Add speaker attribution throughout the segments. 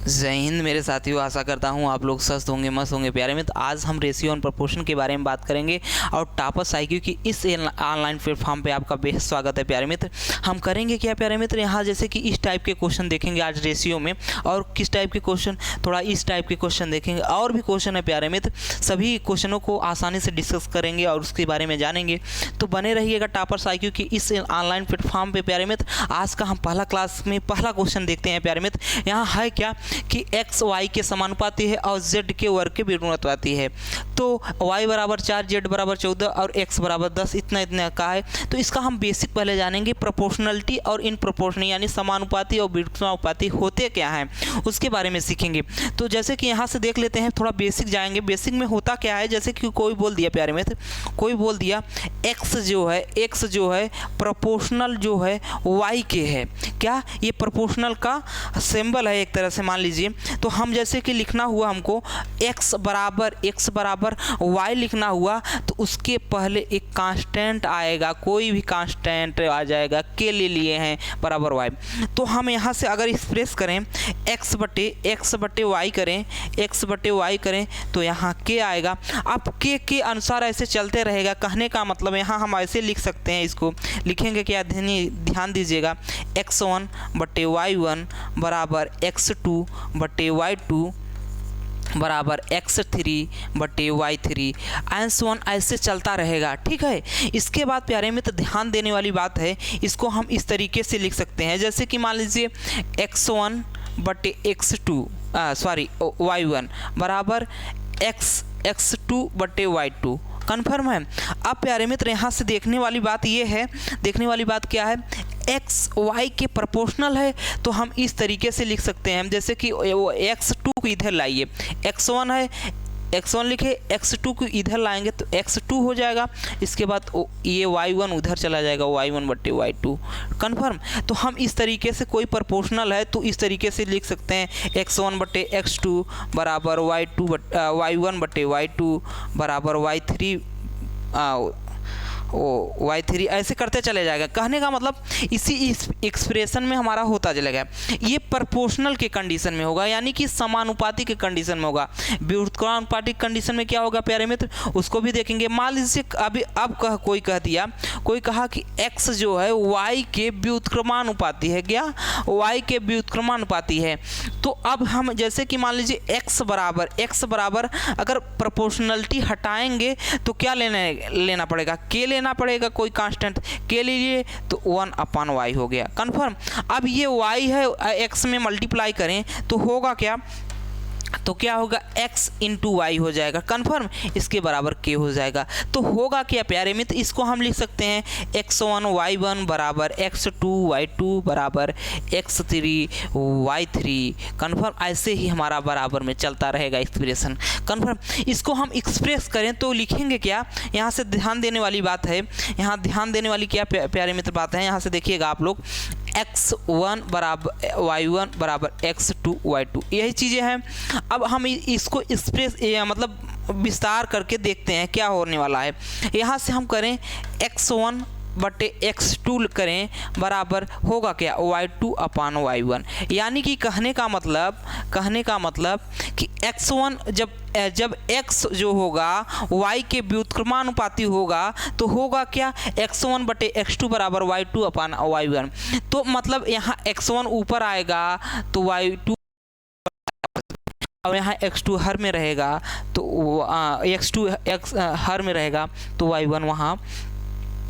Speaker 1: जय हिंद मेरे साथियों, आशा करता हूँ आप लोग स्वस्थ होंगे, मस्त होंगे प्यारे मित्र। आज हम रेशियो और प्रोपोर्शन के बारे में बात करेंगे और टॉपर्स आईक्यू की इस ऑनलाइन प्लेटफॉर्म पे आपका बेहद स्वागत है प्यारे मित्र। हम करेंगे क्या प्यारे मित्र, यहाँ जैसे कि इस टाइप के क्वेश्चन देखेंगे आज रेशियो में, और किस टाइप के क्वेश्चन, थोड़ा इस टाइप के क्वेश्चन देखेंगे, और भी क्वेश्चन है प्यारे मित्र। सभी क्वेश्चनों को आसानी से डिस्कस करेंगे और उसके बारे में जानेंगे, तो बने रहिएगा टॉपर्स आईक्यू की इस ऑनलाइन प्लेटफॉर्म पे प्यारे मित्र। आज का हम पहला क्लास में पहला क्वेश्चन देखते हैं प्यारे मित्र। यहाँ है क्या कि x y के समानुपाती है और z के वर्ग के विनुपाती है। तो y बराबर 4, z बराबर 14 और x बराबर 10 इतना का है। तो इसका हम बेसिक पहले जानेंगे, प्रोपोर्शनलिटी और इन प्रोपोर्शनल यानी समानुपाती और विनुपाती होते क्या हैं उसके बारे में सीखेंगे। तो जैसे कि यहाँ से देख लेते हैं, थोड़ा बेसिक जाएंगे। बेसिक में होता क्या है, जैसे कि कोई बोल दिया प्यारे मित्र, कोई बोल दिया x जो है प्रोपोर्शनल जो है y के है। क्या ये प्रोपोर्शनल का सिंबल है एक तरह से, मान लीजिए। तो हम जैसे कि लिखना हुआ हमको x बराबर y लिखना हुआ, तो उसके पहले एक कांस्टेंट आएगा, कोई भी कांस्टेंट आ जाएगा, के ले लिए हैं बराबर y। तो हम यहाँ से अगर एक्सप्रेस करें x बटे y करें तो यहाँ k आएगा। अब k के अनुसार ऐसे चलते रहेगा। कहने का मतलब यहाँ हम ऐसे लिख सकते हैं, इसको लिखेंगे क्या, ध्यान दीजिएगा, x1 बटे y1 बराबर x2 बटे y2 बराबर x3 बटे y3 वन ऐसे चलता रहेगा। ठीक है। इसके बाद प्यारे मित्र ध्यान देने वाली बात है, इसको हम इस तरीके से लिख सकते हैं, जैसे कि मान लीजिए x1 बटे y1 बराबर x2 बटे y2। कन्फर्म है। अब प्यारे मित्र यहाँ से देखने वाली बात ये है, देखने वाली बात क्या है, x y के प्रोपोर्शनल है तो हम इस तरीके से लिख सकते हैं, जैसे कि x2 को इधर लाइए, x1 है, x1 लिखे, x2 को इधर लाएंगे तो x2 हो जाएगा। इसके बाद ये y1 उधर चला जाएगा, y1 बटे y2। कन्फर्म। तो हम इस तरीके से, कोई प्रोपोर्शनल है तो इस तरीके से लिख सकते हैं, x1 बटे x2 बराबर y1 बटे y2 बराबर y3 ऐसे करते चले जाएगा। कहने का मतलब इसी इस एक्सप्रेशन में हमारा होता चलेगा। ये प्रोपोर्शनल के कंडीशन में होगा, यानी कि समानुपाती के कंडीशन में होगा। व्युत्क्रमानुपाती कंडीशन में क्या होगा प्यारे मित्र, उसको भी देखेंगे। मान लीजिए कोई कहा कि x जो है y के व्युत्क्रमानुपाती है। क्या y के व्युत्क्रमानुपाती है। तो अब हम जैसे कि मान लीजिए x बराबर अगर प्रोपोर्शनलिटी हटाएंगे तो क्या लेना पड़ेगा, k लेना पड़ेगा, कोई कांस्टेंट के लिए, तो 1/y हो गया। कन्फर्म। अब ये y है, x में मल्टीप्लाई करें तो होगा क्या, तो क्या होगा, x इंटू वाई हो जाएगा। कन्फर्म। इसके बराबर k हो जाएगा। तो होगा क्या प्यारे मित्र, इसको हम लिख सकते हैं x1 y1 बराबर x2 y2 बराबर x3 y3। कन्फर्म। ऐसे ही हमारा बराबर में चलता रहेगा एक्सप्रेशन। कन्फर्म। इसको हम एक्सप्रेस करें तो लिखेंगे क्या, यहाँ से ध्यान देने वाली बात है, यहाँ ध्यान देने वाली क्या प्यारे मित्र बात है, यहाँ से देखिएगा आप लोग, x1 बराबर y1 बराबर x2 y2, यही चीज़ें हैं। अब हम इसको एक्सप्रेस मतलब विस्तार करके देखते हैं क्या होने वाला है। यहाँ से हम करें x1 बटे x2 करें बराबर होगा क्या, y2/y1। यानी कि कहने का मतलब कि x1 जब x जो होगा y के व्युत्क्रमानुपाती होगा तो होगा क्या, x1 बटे x2 बराबर y2/y1। तो मतलब यहाँ x1 ऊपर आएगा तो y2, और यहाँ x2 हर में रहेगा तो x2 हर में रहेगा तो y1 वहाँ।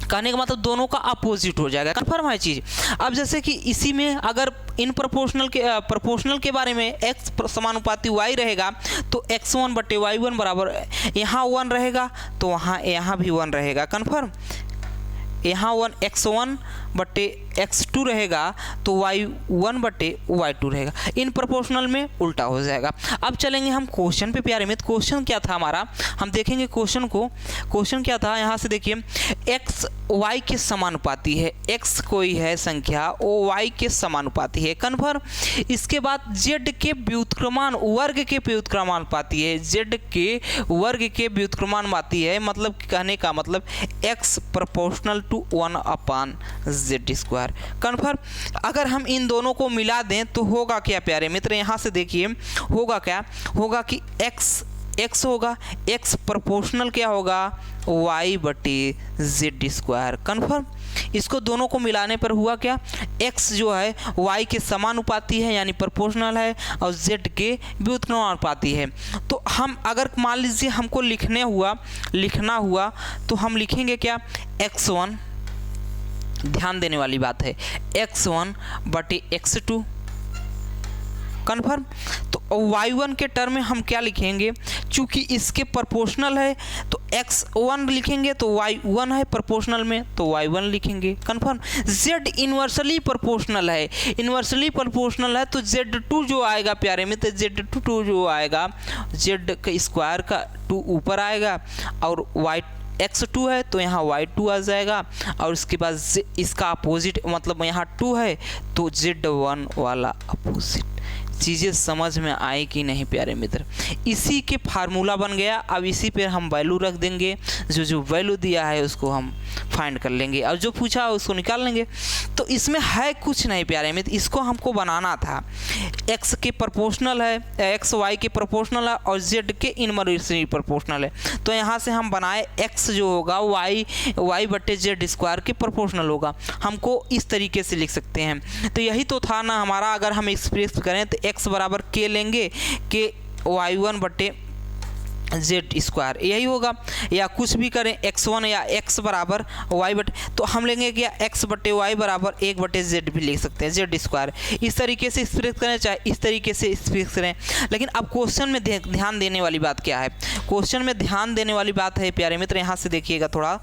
Speaker 1: कहने का मतलब दोनों का अपोजिट हो जाएगा। कन्फर्म है चीज़। अब जैसे कि इसी में अगर इन प्रोपोर्शनल के बारे में x समानुपाती y रहेगा तो x1 बटे y1 बराबर, यहाँ 1 रहेगा तो यहाँ भी 1 रहेगा। कन्फर्म। यहाँ x1 बटे x2 रहेगा तो y1 बटे y2 रहेगा। इन प्रोपोर्शनल में उल्टा हो जाएगा। अब चलेंगे हम क्वेश्चन पे प्यारे मित्र। क्वेश्चन क्या था हमारा, हम देखेंगे क्वेश्चन क्या था। यहाँ से देखिए, x y के समानुपाती है, x कोई है संख्या, वो y के समानुपाती है। कन्फर्म। इसके बाद z के वर्ग के व्युत्क्रमानुपाती है, z के वर्ग के व्युत्क्रमानुपाती है। मतलब कहने का मतलब x proportional to 1/z²। Square. Confirm. अगर हम इन दोनों को मिला दें तो होगा क्या प्यारे मित्र, यहाँ से देखिए होगा क्या, होगा कि x होगा, x प्रोपोर्शनल क्या होगा y बटे z स्क्वायर। कन्फर्म। इसको दोनों को मिलाने पर हुआ क्या, x जो है y के समानुपाती है यानी प्रोपोर्शनल है और z के व्युत्क्रमानुपाती है। तो हम अगर मान लीजिए हमको लिखना हुआ तो हम लिखेंगे क्या, x1, ध्यान देने वाली बात है, x1 बटे x2। कन्फर्म। तो y1 के टर्म में हम क्या लिखेंगे, चूंकि इसके प्रोपोर्शनल है तो x1 लिखेंगे, तो y1 है प्रोपोर्शनल में तो y1 लिखेंगे। कन्फर्म। z इन्वर्सली प्रोपोर्शनल है तो z2 जो आएगा प्यारे मित्र, z2 जो आएगा, z का स्क्वायर का 2 ऊपर आएगा और x2 है तो यहाँ y2 आ जाएगा और इसके बाद इसका अपोजिट मतलब यहाँ 2 है तो z1 वाला अपोजिट। चीज़ें समझ में आई कि नहीं प्यारे मित्र, इसी के फार्मूला बन गया। अब इसी पे हम वैल्यू रख देंगे, जो वैल्यू दिया है उसको हम फाइंड कर लेंगे और जो पूछा है उसको निकाल लेंगे। तो इसमें है कुछ नहीं प्यारे मित्र, इसको हमको बनाना था, x के प्रोपोर्शनल है, x y के प्रोपोर्शनल है और z के इनवर्सली प्रोपोर्शनल है। तो यहाँ से हम बनाए x जो होगा y बटे z स्क्वायर के प्रोपोर्शनल होगा, हमको इस तरीके से लिख सकते हैं। तो यही तो था ना हमारा, अगर हम एक्सप्रेस करें तो x बराबर k लेंगे, k y1 बटे z स्क्वायर यही होगा, या कुछ भी करें x1 या x बराबर y बटे, तो हम लेंगे क्या x बटे y बराबर 1 बटे z भी लिख सकते हैं, z स्क्वायर। इस तरीके से एक्सप्रेस करें चाहे इस तरीके से एक्सप्रेस करें। लेकिन अब क्वेश्चन में ध्यान देने वाली बात क्या है, क्वेश्चन में ध्यान देने वाली बात है प्यारे मित्र, यहाँ से देखिएगा थोड़ा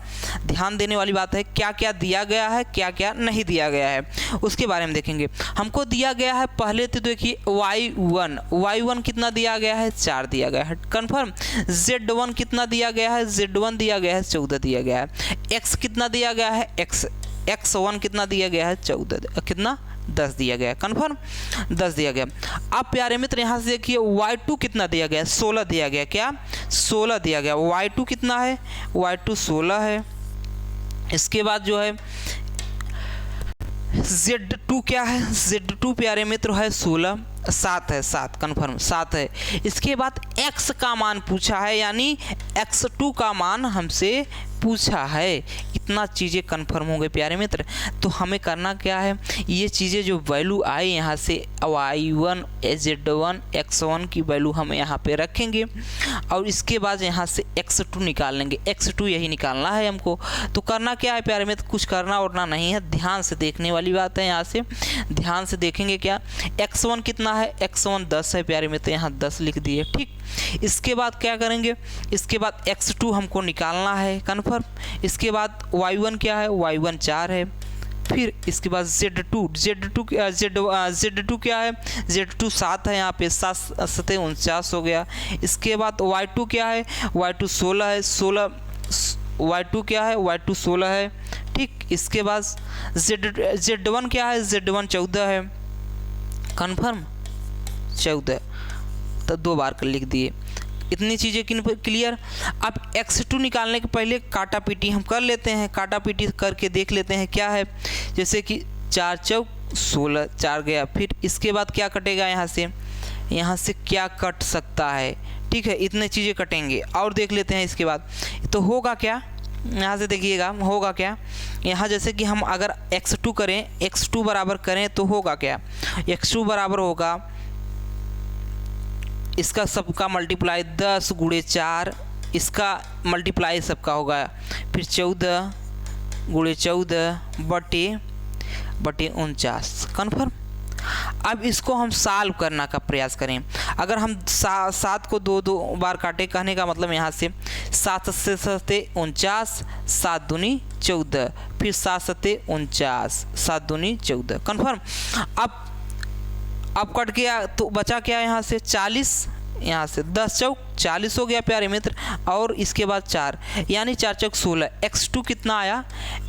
Speaker 1: ध्यान देने वाली बात है, क्या क्या दिया गया है क्या क्या नहीं दिया गया है उसके बारे में देखेंगे। हमको दिया गया है पहले तो देखिए y1 कितना दिया गया है, 4 दिया गया है। कन्फर्म। z1 कितना दिया गया है, z1 दिया गया है 14 दिया गया है। x कितना दिया गया है, x1 कितना दिया गया है 14, कितना 10 दिया गया। कन्फर्म 10 दिया गया। अब प्यारे मित्र यहाँ से देखिए y2 कितना दिया गया, 16 दिया गया, क्या 16 दिया गया। y2 कितना है, y2 16 है। इसके बाद जो है z2 क्या है, z2 प्यारे मित्र है 16, 7 है, 7 कन्फर्म 7 है। इसके बाद x का मान पूछा है यानी x2 का मान हमसे पूछा है। इतना चीज़ें कन्फर्म हो गए प्यारे मित्र। तो हमें करना क्या है, ये चीज़ें जो वैल्यू आई यहाँ से y1 z1 x1 की वैल्यू हम यहाँ पे रखेंगे और इसके बाद यहाँ से x2 निकाल लेंगे, x2 यही निकालना है हमको। तो करना क्या है प्यारे मित्र, कुछ करना उड़ना नहीं है, ध्यान से देखने वाली बात है। यहाँ से ध्यान से देखेंगे क्या, x1 कितना है, x1 10 है प्यारे मित्र, यहाँ 10 लिख दिए। ठीक। इसके बाद क्या करेंगे, इसके बाद x2 हमको निकालना है। कन्फर्म। इसके बाद y1 क्या है, y1 4 है। फिर इसके बाद z2 क्या है, z2 7 है, यहाँ पे 7 7 49 हो गया। इसके बाद y2 क्या है, y2 16 है, 16 y2 क्या है, y2 16 है। ठीक। इसके बाद z1 क्या है, z1 14 है। कन्फर्म 14, तो 2 बार कर लिख दिए। इतनी चीज़ें क्लियर। अब x2 निकालने के पहले काटा पीटी हम कर लेते हैं, काटा पीटी करके देख लेते हैं क्या है। जैसे कि 4 चौक 16, 4 गया। फिर इसके बाद क्या कटेगा, यहाँ से क्या कट सकता है। ठीक है, इतने चीज़ें कटेंगे और देख लेते हैं। इसके बाद तो होगा क्या, यहाँ से देखिएगा होगा क्या, यहाँ जैसे कि हम अगर x2 करें, x2 बराबर करें तो होगा क्या, x2 बराबर होगा इसका सबका मल्टीप्लाई 10 गुणे 4, इसका मल्टीप्लाई सबका होगा, फिर 14 गुणे 14 बटे 49। कन्फर्म। अब इसको हम सॉल्व करना का प्रयास करें। अगर हम 7 को 2 बार काटे, कहने का मतलब यहाँ से 7 से 7 49, 7 दूनी 14, फिर 7 7 49, 7 दूनी 14। कन्फर्म। अब कट गया तो बचा क्या, यहाँ से 40, यहाँ से 10 चौक 40 हो गया प्यारे मित्र, और इसके बाद 4 यानी 4 चौक 16। x2 कितना आया,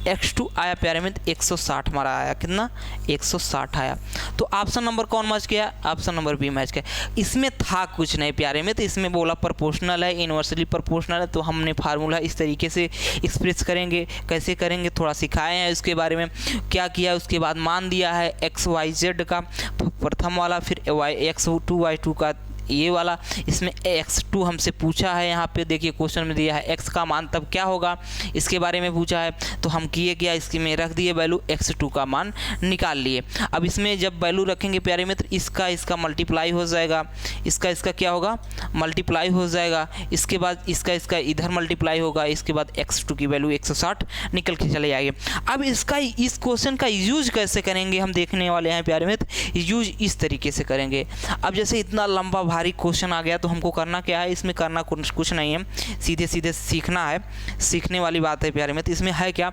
Speaker 1: x2 आया प्यारे मित्र 160 हमारा आया, कितना 160 आया। तो ऑप्शन नंबर कौन मैच किया, ऑप्शन नंबर बी मैच किया। इसमें था कुछ नहीं प्यारे मित्र, इसमें बोला प्रोपोर्शनल है, इन्वर्सली प्रोपोर्शनल है, तो हमने फार्मूला इस तरीके से एक्सप्रेस करेंगे। कैसे करेंगे थोड़ा सिखाए हैं, उसके बारे में क्या किया, उसके बाद मान दिया है XYZ का प्रथम वाला, फिर X2 Y2 का ये वाला। इसमें x2 हमसे पूछा है, यहाँ पे देखिए क्वेश्चन में दिया है x का मान तब क्या होगा, इसके बारे में पूछा है। तो हम किए क्या, इसके में रख दिए वैल्यू, x2 का मान निकाल लिए। अब इसमें जब वैल्यू रखेंगे प्यारे मित्र, इसका मल्टीप्लाई हो जाएगा, इसका क्या होगा, मल्टीप्लाई हो जाएगा। इसके बाद इसका इधर मल्टीप्लाई होगा, इसके बाद x2 की वैल्यू 160 निकल के चले जाएंगे। अब इस क्वेश्चन का यूज कैसे करेंगे हम देखने वाले हैं प्यारे मित्र। यूज इस तरीके से करेंगे। अब जैसे इतना लंबा भारी क्वेश्चन आ गया तो हमको करना क्या है, इसमें करना कुछ नहीं है, सीधे सीधे सीखना है, सीखने वाली बात है प्यारे मित्र। इसमें है क्या,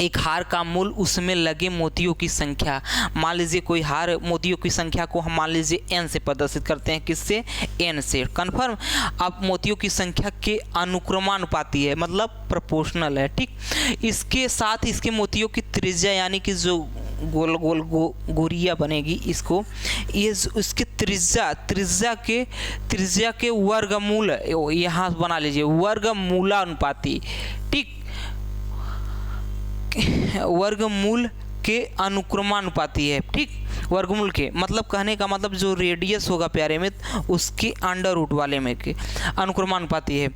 Speaker 1: एक हार का मूल, उसमें लगे मोतियों की संख्या। मान लीजिए कोई हार, मोतियों की संख्या को हम मान लीजिए n से प्रदर्शित करते हैं, किससे, n से, कन्फर्म। अब मोतियों की संख्या के अनुक्रमानुपाती है, मतलब प्रोपोर्शनल है, ठीक। इसके साथ इसके मोतियों की त्रिज्या यानी कि जो गोल गोल गोरिया बनेगी, इसको ये उसके त्रिज्या के वर्गमूल यहाँ बना लीजिए, वर्गमूलानुपाती, ठीक, वर्गमूल के अनुक्रमानुपाती है, ठीक। वर्गमूल के मतलब कहने का मतलब जो रेडियस होगा प्यारे मित्र, उसके अंडर रूट वाले में के अनुक्रमानुपाती है।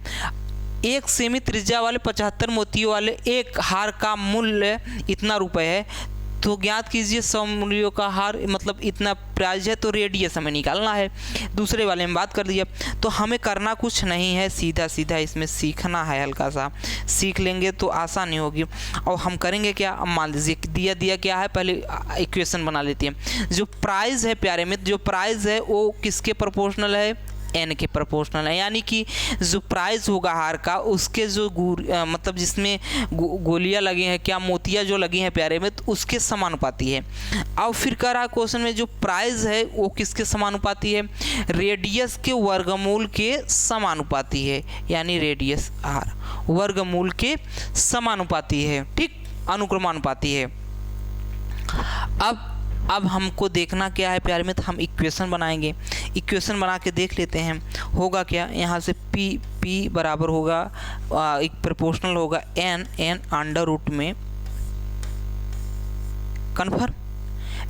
Speaker 1: 1 सेमी त्रिज्या वाले 75 मोतियों वाले एक हार का मूल्य इतना रुपए है, तो ज्ञात कीजिए 100 मूल्यों का हार, मतलब इतना प्राइस है, तो रेडियस हमें निकालना है। दूसरे वाले में बात कर दिया, तो हमें करना कुछ नहीं है, सीधा सीधा इसमें सीखना है, हल्का सा सीख लेंगे तो आसानी होगी। और हम करेंगे क्या, मान लीजिए दिया क्या है, पहले इक्वेशन बना लेते हैं। जो प्राइस है प्यारे मित्र, जो प्राइस है वो किसके प्रोपोर्शनल है, n के प्रोपोर्शनल है, यानी कि जो प्राइस होगा हार का, उसके जो मतलब जिसमें गोलियां लगी हैं, क्या मोतियां जो लगी हैं प्यारे में, तो उसके समानुपाती है। अब फिर कह रहा क्वेश्चन में जो प्राइस है वो किसके समानुपाती है, रेडियस के वर्गमूल के समानुपाती है, यानी रेडियस r वर्गमूल के समानुपाती है, ठीक, अनुक्रमानुपाती है। अब हमको देखना क्या है प्यारे मित्र, हम इक्वेशन बनाएंगे। इक्वेशन बना के देख लेते हैं होगा क्या। यहाँ से p बराबर होगा, एक प्रोपोर्शनल होगा n अंडर रूट में, कन्फर्म,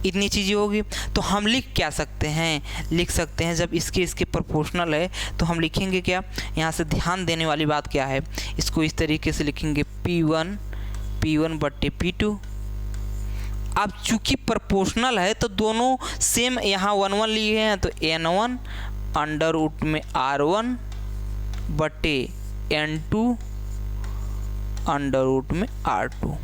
Speaker 1: इतनी चीज़ें होगी। तो हम लिख क्या सकते हैं, लिख सकते हैं जब इसके प्रोपोर्शनल है तो हम लिखेंगे क्या, यहाँ से ध्यान देने वाली बात क्या है, इसको इस तरीके से लिखेंगे P1 बट्टे P2। अब चूंकि प्रोपोर्शनल है तो दोनों सेम, यहाँ 1 लिए हैं तो n1 अंडर रूट में r1 बटे n2 अंडर रूट में r2।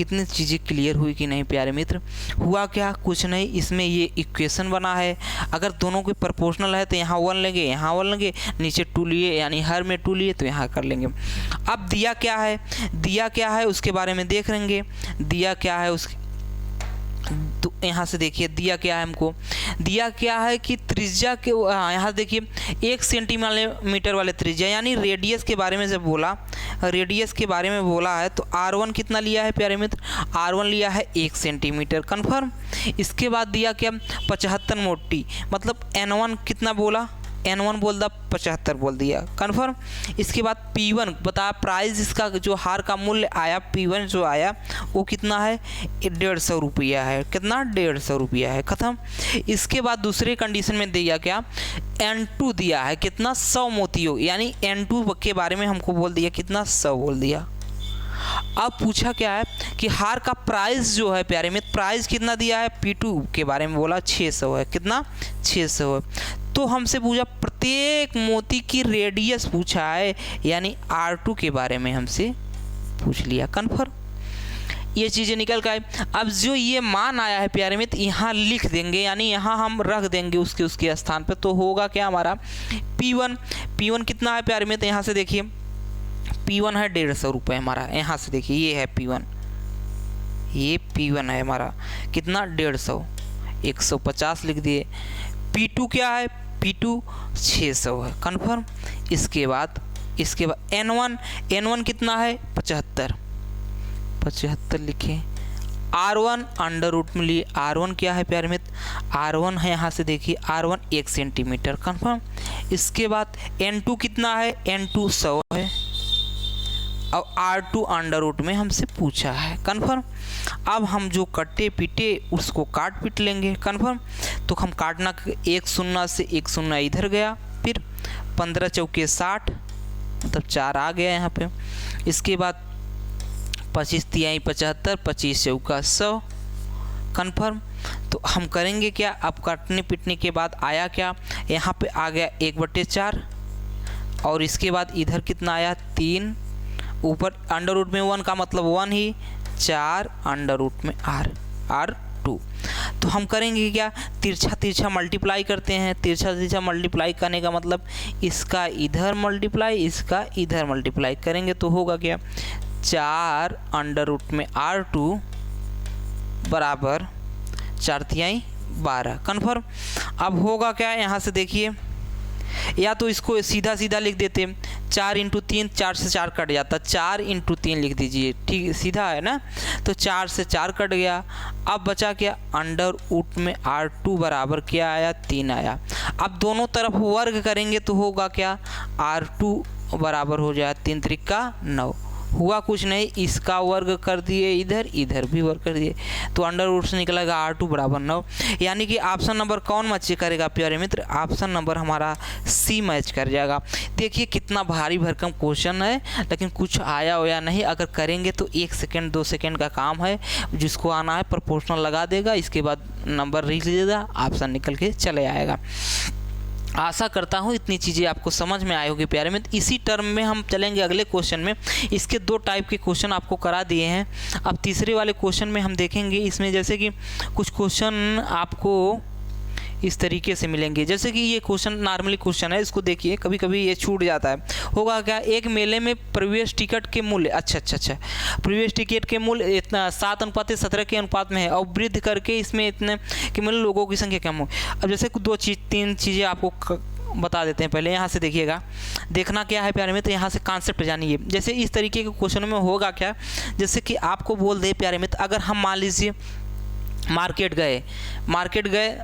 Speaker 1: इतनी चीज़ें क्लियर हुई कि नहीं प्यारे मित्र। हुआ क्या, कुछ नहीं, इसमें ये इक्वेशन बना है। अगर दोनों के प्रोपोर्शनल है तो यहाँ 1 लेंगे, यहाँ 1 लेंगे, नीचे 2 लिए, यानी हर में 2 लिए तो यहाँ कर लेंगे। अब दिया क्या है उसके बारे में देख लेंगे। दिया क्या है उसके, तो यहाँ से देखिए दिया क्या है हमको, दिया क्या है कि त्रिज्या के, यहाँ देखिए 1 सेंटीमीटर वाले त्रिज्या, यानी रेडियस के बारे में जब बोला, रेडियस के बारे में बोला है तो r1 कितना लिया है प्यारे मित्र, r1 लिया है 1 सेंटीमीटर, कन्फर्म। इसके बाद दिया क्या, 75 मोटी, मतलब n1 कितना बोला, n1 बोल दिया 75 बोल दिया, कन्फर्म। इसके बाद P1 बता, प्राइस इसका जो हार का मूल्य आया P1 जो आया वो कितना है, 150 रुपया है, कितना, 150 रुपया है, ख़त्म। इसके बाद दूसरे कंडीशन में दिया क्या, n2 दिया है कितना, 100 मोतियों, यानी n2 के बारे में हमको बोल दिया कितना, 100 बोल दिया। अब पूछा क्या है कि हार का प्राइस जो है प्यारे में, प्राइस कितना दिया है, P2 के बारे में बोला 600 है, कितना, 600 है। तो हमसे पूछा प्रत्येक मोती की रेडियस पूछा है, यानी R2 के बारे में हमसे पूछ लिया, कन्फर्म। ये चीज़ें निकल के आए। अब जो ये मान आया है प्यारे मित्र, यहाँ लिख देंगे, यानी यहाँ हम रख देंगे उसके स्थान पे। तो होगा क्या हमारा, P1 कितना है प्यारे मित्र, यहाँ से देखिए P1 है 150 रुपये हमारा, यहाँ से देखिए ये है P1, ये P1 है हमारा कितना, 150, 150 लिख दिए। P2 क्या है, P2 600 है, कन्फर्म। इसके बाद N1 कितना है 75 लिखे। R1 अंडर रूट में लिए, R1 क्या है प्यारे मित्र, R1 है, यहाँ से देखिए R1 1 सेंटीमीटर, कन्फर्म। इसके बाद N2 कितना है, N2 100 है, और R2 अंडर रूट में हमसे पूछा है, कन्फर्म। अब हम जो कटे पीटे उसको काट पीट लेंगे, कन्फर्म। तो हम काटना, 1 0 से 1 0 इधर गया, फिर 15 चौके 60, मतलब 4 आ गया यहाँ पे। इसके बाद 25 तिहाई 75, 25 चौका 100, कन्फर्म। तो हम करेंगे क्या, अब काटने पीटने के बाद आया क्या, यहाँ पे आ गया 1/4, और इसके बाद इधर कितना आया 3, ऊपर अंडर रूट में 1 का मतलब 1 ही, 4 अंडर रूट में R2। तो हम करेंगे क्या, तिरछा मल्टीप्लाई करते हैं। तिरछा मल्टीप्लाई करने का मतलब इसका इधर मल्टीप्लाई, इसका इधर मल्टीप्लाई करेंगे तो होगा क्या, 4 अंडर रूट में R2 बराबर 4 तिहाई 12, कन्फर्म। अब होगा क्या, यहाँ से देखिए, या तो इसको सीधा लिख देते, 4 × 3, 4 से 4 कट जाता, 4 × 3 लिख दीजिए, ठीक, सीधा है ना। तो 4 से 4 कट गया। अब बचा क्या, अंडर रूट में R2 बराबर क्या आया, 3 आया। अब दोनों तरफ वर्ग करेंगे तो होगा क्या, R2 बराबर हो जाए 3 त्रिका 9, हुआ कुछ नहीं, इसका वर्ग कर दिए, इधर भी वर्ग कर दिए, तो अंडर रूट से निकलेगा R2 बराबर 9। यानी कि ऑप्शन नंबर कौन मैच करेगा प्यारे मित्र, ऑप्शन नंबर हमारा C मैच कर जाएगा। देखिए कितना भारी भरकम क्वेश्चन है, लेकिन कुछ आया हो या नहीं, अगर करेंगे तो 1 सेकेंड 2 सेकेंड का काम है। जिसको आना है प्रोपोर्शनल लगा देगा, इसके बाद नंबर लिख लीजिएगा, ऑप्शन निकल के चले आएगा। आशा करता हूँ इतनी चीज़ें आपको समझ में आई होगी प्यारे मित्र। इसी टर्म में हम चलेंगे अगले क्वेश्चन में। इसके 2 टाइप के क्वेश्चन आपको करा दिए हैं। अब तीसरे वाले क्वेश्चन में हम देखेंगे, इसमें जैसे कि कुछ क्वेश्चन आपको इस तरीके से मिलेंगे। जैसे कि ये क्वेश्चन नॉर्मली क्वेश्चन है, इसको देखिए, कभी कभी ये छूट जाता है। होगा क्या, एक मेले में प्रवेश टिकट के मूल्य, अच्छा, प्रवेश टिकट के मूल्य इतना 7:17 के अनुपात में है, और वृद्धि करके इसमें इतने कि मतलब लोगों की संख्या कम हो। अब जैसे 3 चीज़ें आपको बता देते हैं। पहले यहाँ से देखिएगा, देखना क्या है प्यारे मित्र, यहाँ से कॉन्सेप्ट जानिए। जैसे इस तरीके के क्वेश्चन में होगा क्या, जैसे कि आपको बोल दे प्यारे मित्र, अगर हम मान लीजिए मार्केट गए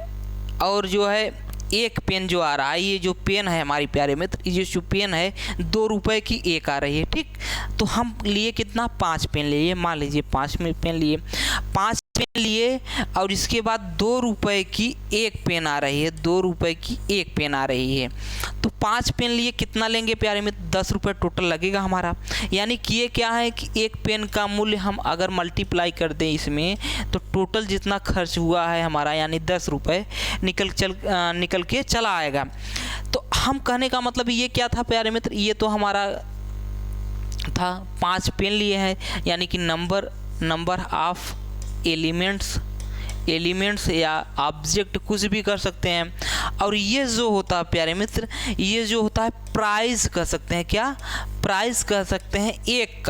Speaker 1: और जो है एक पेन जो आ रहा है, ये जो पेन है हमारी प्यारे मित्र, ये जो पेन है 2 रुपए की एक आ रही है, ठीक। तो हम लिए कितना, 5 पेन लिए, मान लीजिए 5 पेन लिए, 5 पेन लिए, और इसके बाद 2 रुपए की एक पेन आ रही है, 2 रुपए की एक पेन आ रही है। तो 5 पेन लिए कितना लेंगे प्यारे मित्र, 10 रुपये टोटल लगेगा हमारा। यानी कि ये क्या है कि एक पेन का मूल्य हम अगर मल्टीप्लाई कर दें इसमें, तो टोटल जितना खर्च हुआ है हमारा, यानी 10 रुपये निकल के चला आएगा। तो हम कहने का मतलब ये क्या था प्यारे मित्र, ये तो हमारा था 5 पेन लिए हैं, यानी कि नंबर ऑफ एलिमेंट्स या ऑब्जेक्ट कुछ भी कर सकते हैं। और ये जो होता है प्यारे मित्र, ये जो होता है प्राइस कह सकते हैं, क्या प्राइस कह सकते हैं, एक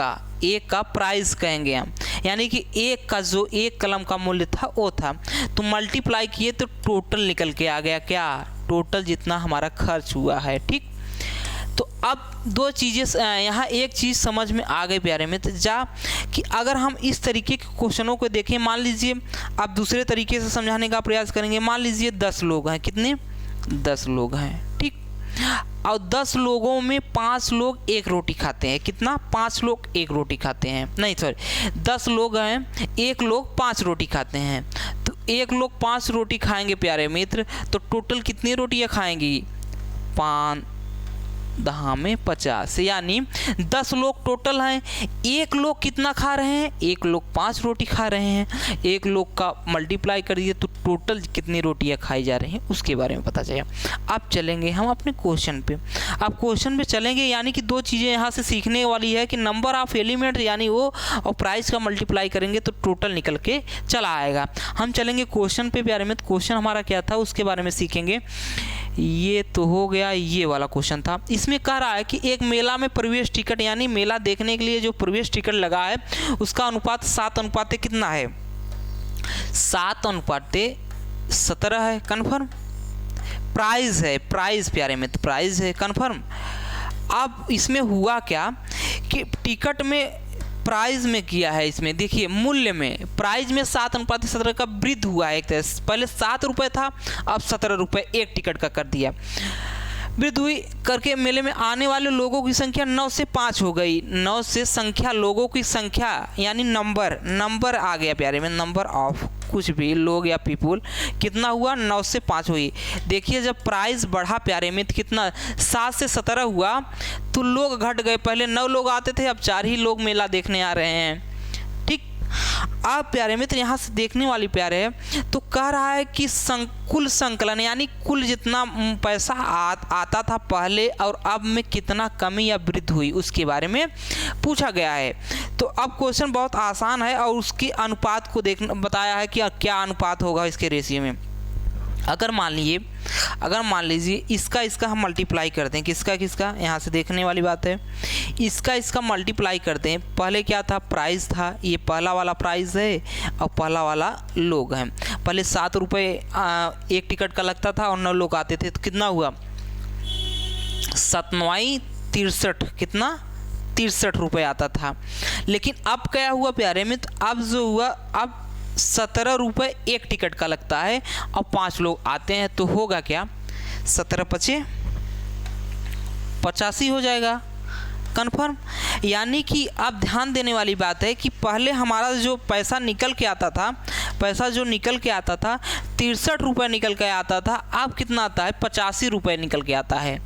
Speaker 1: का प्राइस कहेंगे हम। यानी कि एक का जो एक कलम का मूल्य था वो था, तो मल्टीप्लाई किए तो टोटल निकल के आ गया, क्या टोटल जितना हमारा खर्च हुआ है, ठीक। तो अब 2 चीज़ें यहाँ, एक चीज़ समझ में आ गई प्यारे मित्र कि अगर हम इस तरीके के क्वेश्चनों को देखें, मान लीजिए आप दूसरे तरीके से समझाने का प्रयास करेंगे। मान लीजिए 10 लोग हैं, कितने, 10 लोग हैं, ठीक। और 10 लोगों में 5 लोग एक रोटी खाते हैं, कितना, 5 लोग एक रोटी खाते हैं, नहीं सॉरी 10 लोग हैं, 1 लोग 5 रोटी खाते हैं। तो 1 लोग 5 रोटी खाएंगे प्यारे मित्र, तो टोटल कितनी रोटियां खाएंगी, 5 10 में 50, यानी 10 लोग टोटल हैं। 1 लोग कितना खा रहे हैं, 1 लोग 5 रोटी खा रहे हैं। 1 लोग का मल्टीप्लाई कर दिए तो टोटल कितनी रोटियां खाई जा रही हैं उसके बारे में पता चलेगा। अब चलेंगे हम अपने क्वेश्चन पे। अब क्वेश्चन पे चलेंगे, यानी कि 2 चीज़ें यहाँ से सीखने वाली है कि नंबर ऑफ एलिमेंट यानी वो, और प्राइस का मल्टीप्लाई करेंगे तो टोटल निकल के चला आएगा। हम चलेंगे क्वेश्चन पे प्यारे मित्र। क्वेश्चन हमारा क्या था उसके बारे में सीखेंगे। ये तो हो गया, ये वाला क्वेश्चन था। इसमें कह रहा है कि एक मेला में प्रवेश टिकट, यानी मेला देखने के लिए जो प्रवेश टिकट लगा है उसका अनुपात 7 कितना है, 7:17 है, कन्फर्म। प्राइस है, प्राइस प्यारे मित्र, प्राइस है कन्फर्म। अब इसमें हुआ क्या कि टिकट में प्राइस में किया है, इसमें देखिए मूल्य में प्राइस में 7:17 का वृद्धि हुआ है। एक तरह से पहले 7 रुपये था, अब 17 रुपये एक टिकट का कर दिया। वृद्धि हुई करके मेले में आने वाले लोगों की संख्या 9 से 5 हो गई। 9 से संख्या लोगों की संख्या यानी नंबर आ गया प्यारे में, नंबर ऑफ कुछ भी लोग या पीपुल कितना हुआ, 9 से 5 हुई। देखिए जब प्राइस बढ़ा प्यारे मित्र कितना 7 से 17 हुआ तो लोग घट गए। पहले 9 लोग आते थे, अब 4 ही लोग मेला देखने आ रहे हैं। ठीक, अब प्यारे मित्र यहाँ से देखने वाली प्यारे है तो कह रहा है कि कुल संकलन यानी कुल जितना पैसा आता था पहले और अब में कितना कमी या वृद्धि हुई उसके बारे में पूछा गया है। तो अब क्वेश्चन बहुत आसान है और उसके अनुपात को बताया है कि क्या अनुपात होगा इसके रेशियो में। अगर मान लीजिए इसका हम मल्टीप्लाई करते हैं, किसका यहाँ से देखने वाली बात है, इसका मल्टीप्लाई करते हैं। पहले क्या था, प्राइस था, ये पहला वाला प्राइस है और पहला वाला लोग हैं। पहले 7 रुपये एक टिकट का लगता था और 9 लोग आते थे तो कितना हुआ, 7×9 63, कितना 63 रुपये आता था। लेकिन अब क्या हुआ प्यारे मित्र, अब जो हुआ अब 17 रुपये एक टिकट का लगता है और 5 लोग आते हैं तो होगा क्या, 17×5 85 हो जाएगा कन्फर्म। यानी कि अब ध्यान देने वाली बात है कि पहले हमारा जो पैसा निकल के आता था 63 रुपये निकल के आता था, अब कितना आता है 85 रुपये निकल के आता है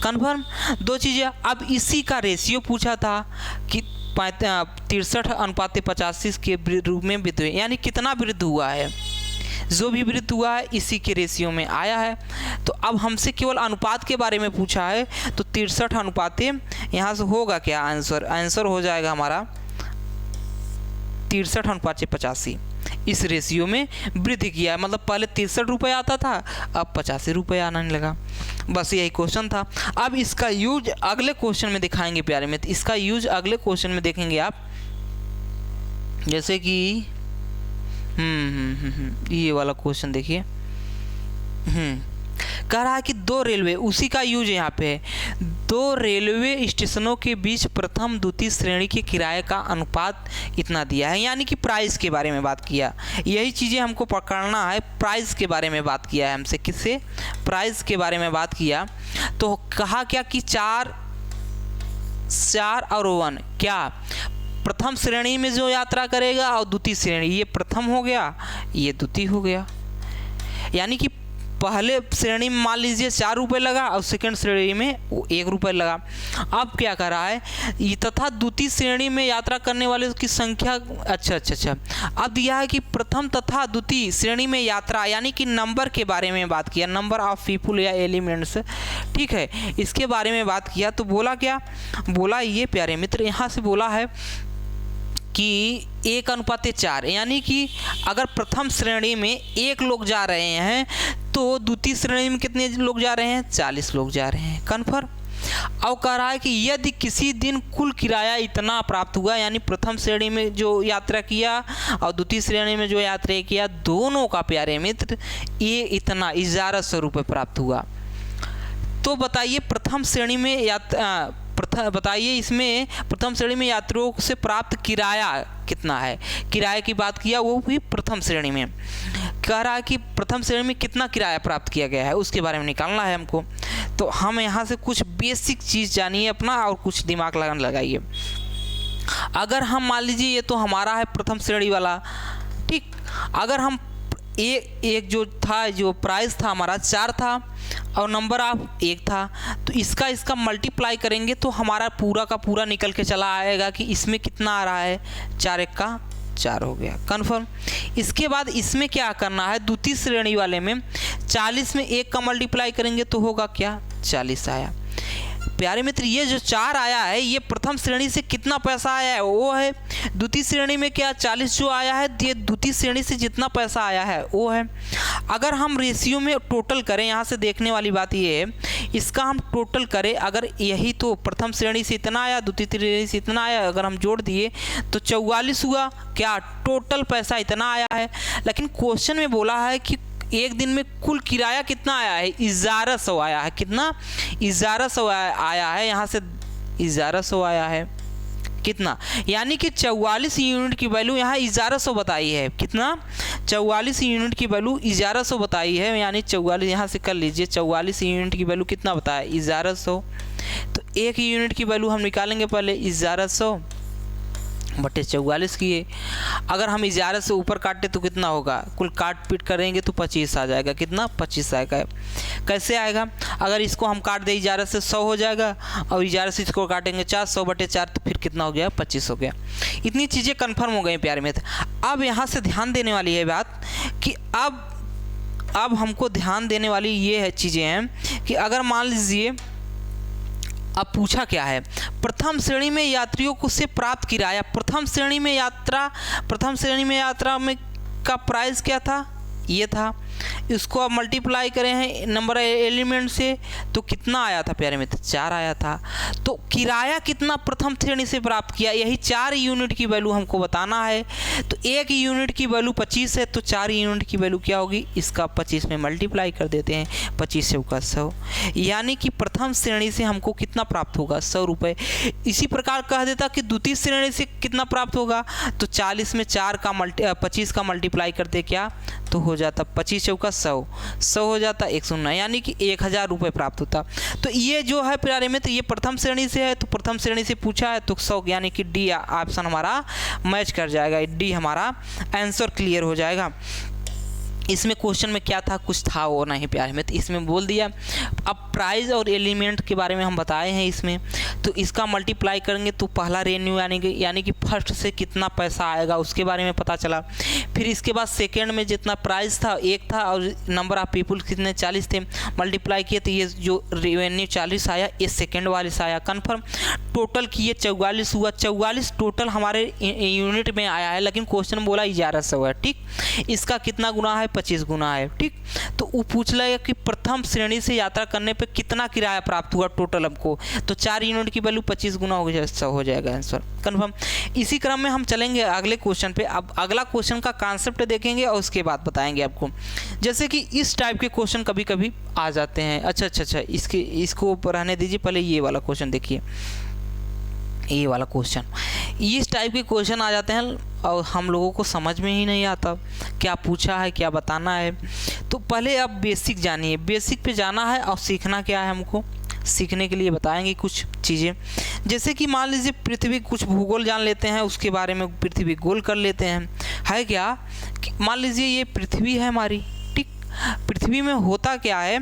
Speaker 1: कन्फर्म। दो चीज़ें, अब इसी का रेशियो पूछा था कि 63:85 के रूप में वृद्धि हुई, यानी कितना वृद्धि हुआ है, जो भी वृद्धि हुआ है इसी के रेशियो में आया है। तो अब हमसे केवल अनुपात के बारे में पूछा है तो 63 यहाँ से होगा क्या, आंसर हो जाएगा हमारा 63:85 इस रेशियो में वृद्धि किया है। मतलब पहले 63 रुपये आता था, अब 85 रुपये आने लगा। बस यही क्वेश्चन था। अब इसका यूज अगले क्वेश्चन में दिखाएंगे प्यारे मित्र, इसका यूज अगले क्वेश्चन में देखेंगे आप। जैसे कि ये वाला क्वेश्चन देखिए, कह रहा है कि 2 रेलवे, उसी का यूज यहाँ पे है, 2 रेलवे स्टेशनों के बीच प्रथम द्वितीय श्रेणी के किराए का अनुपात इतना दिया है। यानी कि प्राइस के बारे में बात किया, यही चीज़ें हमको पकड़ना है। प्राइस के बारे में बात किया है हमसे, किससे, प्राइस के बारे में बात किया। तो कहा क्या कि 4 और 1 क्या प्रथम श्रेणी में जो यात्रा करेगा और द्वितीय श्रेणी, ये प्रथम हो गया ये द्वितीय हो गया। यानी कि पहले श्रेणी में मान लीजिए 4 रुपये लगा और सेकंड श्रेणी में 1 रुपये लगा। अब क्या कर रहा है, ये तथा द्वितीय श्रेणी में यात्रा करने वाले की संख्या, अच्छा अब दिया है कि प्रथम तथा द्वितीय श्रेणी में यात्रा, यानी कि नंबर के बारे में बात किया, नंबर ऑफ पीपुल या एलिमेंट्स, ठीक है, इसके बारे में बात किया। तो बोला क्या, बोला ये प्यारे मित्र यहाँ से बोला है कि 1:4, यानी कि अगर प्रथम श्रेणी में 1 लोग जा रहे हैं तो द्वितीय श्रेणी में कितने लोग जा रहे हैं, 40 लोग जा रहे हैं कन्फर्म। और कह रहा है कि यदि किसी दिन कुल किराया इतना प्राप्त हुआ, यानी प्रथम श्रेणी में जो यात्रा किया और द्वितीय श्रेणी में जो यात्रा किया, दोनों का प्यारे मित्र ये इतना 1100 रुपये प्राप्त हुआ। तो बताइए प्रथम श्रेणी में बताइए इसमें प्रथम श्रेणी में यात्रियों से प्राप्त किराया कितना है। किराए की बात किया, वो भी प्रथम श्रेणी में। कह रहा है कि प्रथम श्रेणी में कितना किराया प्राप्त किया गया है उसके बारे में निकालना है हमको। तो हम यहाँ से कुछ बेसिक चीज़ जानिए अपना और कुछ दिमाग लगाइए। अगर हम मान लीजिए ये तो हमारा है प्रथम श्रेणी वाला, ठीक, अगर हम एक जो था, जो प्राइस था हमारा 4 था और नंबर ऑफ 1 था, तो इसका मल्टीप्लाई करेंगे तो हमारा पूरा का पूरा निकल के चला आएगा कि इसमें कितना आ रहा है, 4×1 4 हो गया कन्फर्म। इसके बाद इसमें क्या करना है, द्वितीय श्रेणी वाले में 40 में 1 का मल्टीप्लाई करेंगे तो होगा क्या, 40 आया। प्यारे मित्र ये जो 4 आया है ये प्रथम श्रेणी से कितना पैसा आया है वो है, द्वितीय श्रेणी में क्या 40 जो आया है ये द्वितीय श्रेणी से जितना पैसा आया है वो है। अगर हम रेशियो में टोटल करें, यहाँ से देखने वाली बात ये है, इसका हम टोटल करें, अगर यही तो प्रथम श्रेणी से इतना आया, द्वितीय श्रेणी से इतना आया, अगर हम जोड़ दिए तो 44 हुआ, क्या टोटल पैसा इतना आया है। लेकिन क्वेश्चन में बोला है कि एक दिन में कुल किराया कितना आया है? 1100 आया है। कितना? 1100 आया है। यहाँ से 1100 आया है। कितना? यानी कि 44 यूनिट की वैल्यू यहाँ 1100 बताई है। कितना? 44 यूनिट की वैल्यू 1100 बताई है। यानी 44 यहाँ से कर लीजिए, 44 यूनिट की वैल्यू कितना बताया? 1100। तो एक यूनिट की वैल्यू हम निकालेंगे पहले 1100 बटे 44 की है। अगर हम 11 से ऊपर काटे तो कितना होगा? कुल काट पीट करेंगे तो 25 आ जाएगा। कितना? 25 आएगा। कैसे आएगा? अगर इसको हम काट दें 11 से 100 हो जाएगा, और 11 से इसको काटेंगे 4, 100 बटे 4 तो फिर कितना हो गया? 25 हो गया। इतनी चीज़ें कन्फर्म हो गई प्यारे मित्र। अब यहाँ से ध्यान देने वाली है बात कि अब हमको ध्यान देने वाली ये है चीज़ें हैं कि अगर मान लीजिए अब पूछा क्या है, प्रथम श्रेणी में यात्रियों को से प्राप्त किराया, प्रथम श्रेणी में यात्रा में का प्राइस क्या था? ये था। इसको अब मल्टीप्लाई करें हैं नंबर एलिमेंट से तो कितना आया था प्यारे मित्र? 4 आया था। तो किराया कितना प्रथम श्रेणी से प्राप्त किया? यही 4 यूनिट की वैल्यू हमको बताना है। तो 1 यूनिट की वैल्यू 25 है, तो 4 यूनिट की वैल्यू क्या होगी? इसका 25 में मल्टीप्लाई कर देते हैं, 25 से होगा 100। यानी कि प्रथम श्रेणी से हमको कितना प्राप्त होगा? 100 रुपये। इसी प्रकार कह देता कि द्वितीय श्रेणी से कितना प्राप्त होगा? तो 40 में 25 का मल्टीप्लाई करते क्या तो हो जाता 25 चौका 100 हो जाता 109, यानी कि 1000 रुपये प्राप्त होता। तो ये जो है प्यारे मित्र ये प्रथम श्रेणी से है, तो प्रथम श्रेणी से पूछा है तो 100 यानी कि डी ऑप्शन हमारा मैच कर जाएगा। डी हमारा आंसर क्लियर हो जाएगा। इसमें क्वेश्चन में क्या था? कुछ था वो नहीं प्यारे मित्र, इसमें बोल दिया। अब प्राइस और एलिमेंट के बारे में हम बताए हैं इसमें, तो इसका मल्टीप्लाई करेंगे तो पहला रेन्यू यानी कि फर्स्ट से कितना पैसा आएगा उसके बारे में पता चला। फिर इसके बाद सेकेंड में जितना प्राइस था 1 था और नंबर ऑफ पीपुल कितने 40 थे, मल्टीप्लाई किए तो ये जो रेवेन्यू 40 आया, ये सेकेंड वाले से आया कन्फर्म। टोटल किए 44 हुआ, 44 टोटल हमारे यूनिट में आया है, लेकिन क्वेश्चन बोला 1100 है। ठीक, इसका कितना गुना है? 25 गुना है। ठीक, तो वो पूछ लेगा कि प्रथम श्रेणी से यात्रा करने पे कितना किराया प्राप्त हुआ टोटल हमको, तो 4 यूनिट की वैल्यू 25 गुना हो जाएगा आंसर कंफर्म। इसी क्रम में हम चलेंगे अगले क्वेश्चन पे। अब अगला क्वेश्चन का कॉन्सेप्ट देखेंगे और उसके बाद बताएंगे आपको। जैसे कि इस टाइप के क्वेश्चन कभी कभी आ जाते हैं। अच्छा, इसको रहने दीजिए, पहले ये वाला क्वेश्चन देखिए। ये वाला क्वेश्चन, इस टाइप के क्वेश्चन आ जाते हैं और हम लोगों को समझ में ही नहीं आता क्या पूछा है, क्या बताना है। तो पहले आप बेसिक जानिए, बेसिक पे जाना है और सीखना क्या है हमको। सीखने के लिए बताएंगे कुछ चीज़ें, जैसे कि मान लीजिए पृथ्वी, कुछ भूगोल जान लेते हैं उसके बारे में, पृथ्वी गोल कर लेते हैं। है क्या कि मान लीजिए ये पृथ्वी है हमारी। ठीक, पृथ्वी में होता क्या है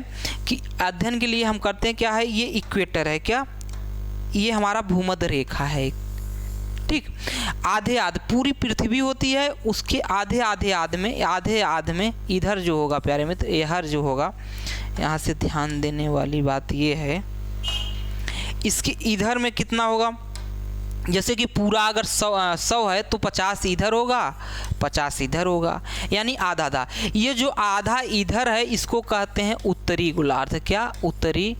Speaker 1: कि अध्ययन के लिए हम करते हैं क्या है, ये इक्वेटर है क्या, ये हमारा भूमध्य रेखा है। ठीक, आधे पूरी पृथ्वी होती है, उसके आधे आध में इधर जो होगा प्यारे मित्र, यहर जो होगा, यहाँ से ध्यान देने वाली बात ये है, इसके इधर में कितना होगा, जैसे कि पूरा अगर 100 है तो 50 इधर होगा, 50 इधर होगा, यानी आधा। ये जो आधा इधर है इसको कहते हैं उत्तरी गोलार्ध। क्या? उत्तरी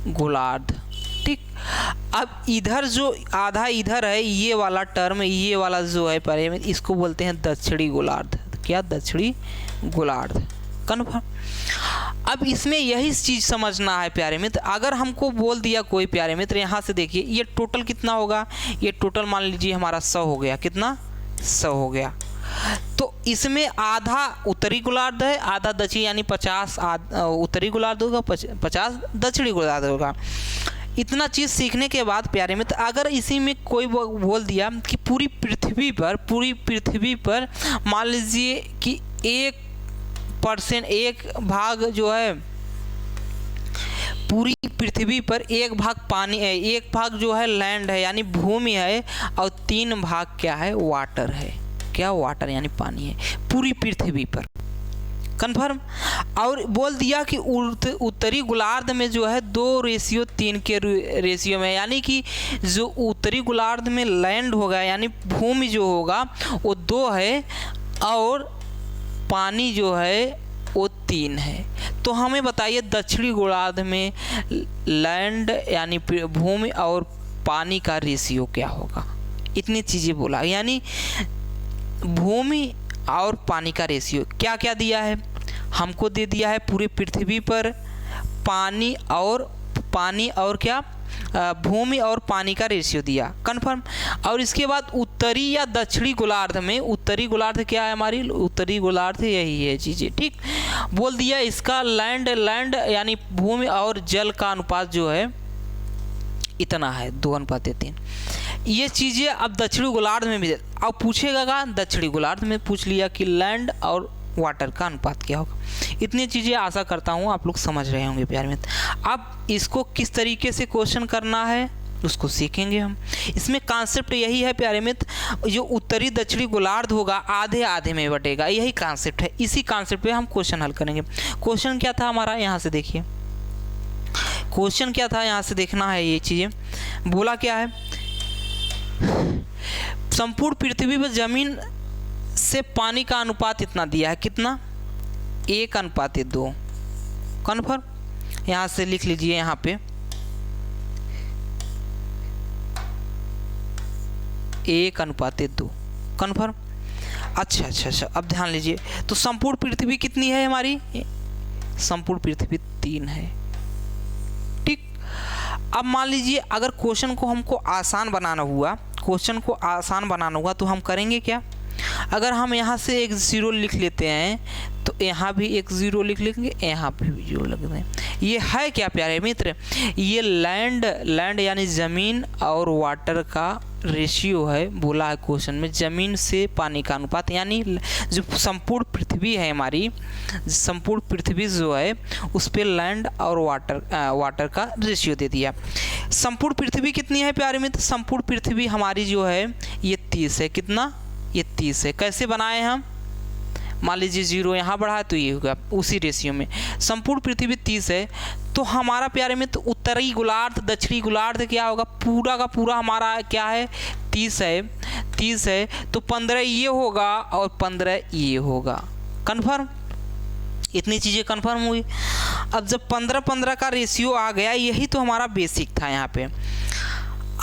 Speaker 1: गोलार्ध। ठीक, अब इधर जो आधा इधर है, ये वाला टर्म, ये वाला जो है परे में, इसको बोलते हैं दक्षिणी गोलार्ध। क्या? दक्षिणी गोलार्ध कन्फर्म। अब इसमें यही चीज़ समझना है प्यारे मित्र। अगर हमको बोल दिया कोई प्यारे मित्र, यहाँ से देखिए ये टोटल कितना होगा, ये टोटल मान लीजिए हमारा 100 हो गया। कितना? 100 हो गया। तो इसमें आधा उत्तरी गोलार्ध है, आधा दक्षिणी, यानी 50 उत्तरी गोलार्ध होगा, 50 दक्षिणी गोलार्ध होगा। इतना चीज़ सीखने के बाद प्यारे मित्र, अगर इसी में कोई बोल दिया कि पूरी पृथ्वी पर मान लीजिए कि 1% एक भाग जो है, पूरी पृथ्वी पर 1 भाग पानी है, 1 भाग जो है लैंड है यानी भूमि है, और 3 भाग क्या है? वाटर है। क्या? वाटर यानी पानी है पूरी पृथ्वी पर कन्फर्म। और बोल दिया कि उत्तरी गोलार्ध में जो है 2:3 के रेशियो में, यानी कि जो उत्तरी गोलार्ध में लैंड होगा यानी भूमि जो होगा वो 2 है और पानी जो है वो 3 है। तो हमें बताइए दक्षिणी गोलार्ध में लैंड यानी भूमि और पानी का रेशियो क्या होगा। इतनी चीज़ें बोला, यानी भूमि और पानी का रेशियो क्या क्या दिया है, हमको दे दिया है पूरे पृथ्वी पर पानी और क्या भूमि और पानी का रेशियो दिया, कन्फर्म। और इसके बाद उत्तरी या दक्षिणी गोलार्ध में, उत्तरी गोलार्ध क्या है हमारी, उत्तरी गोलार्ध यही है चीज़ें, ठीक। बोल दिया इसका लैंड यानी भूमि और जल का अनुपात जो है इतना है 2:3। ये चीज़ें अब दक्षिणी गोलार्ध में भी, अब पूछेगा का दक्षिणी गोलार्ध में पूछ लिया कि लैंड और वाटर का अनुपात क्या होगा। इतनी चीज़ें आशा करता हूँ आप लोग समझ रहे होंगे प्यारे मित्र। अब इसको किस तरीके से क्वेश्चन करना है उसको सीखेंगे हम। इसमें कॉन्सेप्ट यही है प्यारे मित्र, जो उत्तरी दक्षिणी गोलार्ध होगा आधे आधे में बटेगा, यही कॉन्सेप्ट है। इसी कॉन्सेप्ट पे हम क्वेश्चन हल करेंगे। क्वेश्चन क्या था हमारा, यहाँ से देखिए क्वेश्चन क्या था, यहाँ से देखना है। ये चीज़ें बोला क्या है, संपूर्ण पृथ्वी पर जमीन से पानी का अनुपात इतना दिया है, कितना 1:2, कन्फर्म। यहाँ से लिख लीजिए यहाँ पे 1:2, कन्फर्म। अच्छा, अब ध्यान लीजिए, तो संपूर्ण पृथ्वी कितनी है हमारी, संपूर्ण पृथ्वी 3 है, ठीक। अब मान लीजिए अगर क्वेश्चन को हमको आसान बनाना हुआ, क्वेश्चन को आसान बनाना हुआ तो हम करेंगे क्या, अगर हम यहाँ से एक 0 लिख लेते हैं तो यहाँ भी एक 0 लिख लेंगे, यहाँ भी 0 लिख दें। ये है क्या प्यारे मित्र, ये लैंड यानी ज़मीन और वाटर का रेशियो है। बोला है क्वेश्चन में ज़मीन से पानी का अनुपात, यानी जो संपूर्ण पृथ्वी है हमारी, संपूर्ण पृथ्वी जो है उस पर लैंड और वाटर का रेशियो दे दिया। संपूर्ण पृथ्वी कितनी है प्यारे मित्र, संपूर्ण पृथ्वी हमारी जो है ये 30 है, कितना, ये 30 है। कैसे बनाए हम, मान लीजिए 0 यहाँ बढ़ा तो ये होगा उसी रेशियो में। संपूर्ण पृथ्वी 30 है तो हमारा प्यारे में तो उत्तरी गोलार्ध दक्षिणी गोलार्ध क्या होगा, पूरा का पूरा हमारा क्या है 30 है तो 15 ये होगा और 15 ये होगा, कन्फर्म। इतनी चीज़ें कन्फर्म हुई। अब जब 15-15 का रेशियो आ गया, यही तो हमारा बेसिक था यहाँ पे।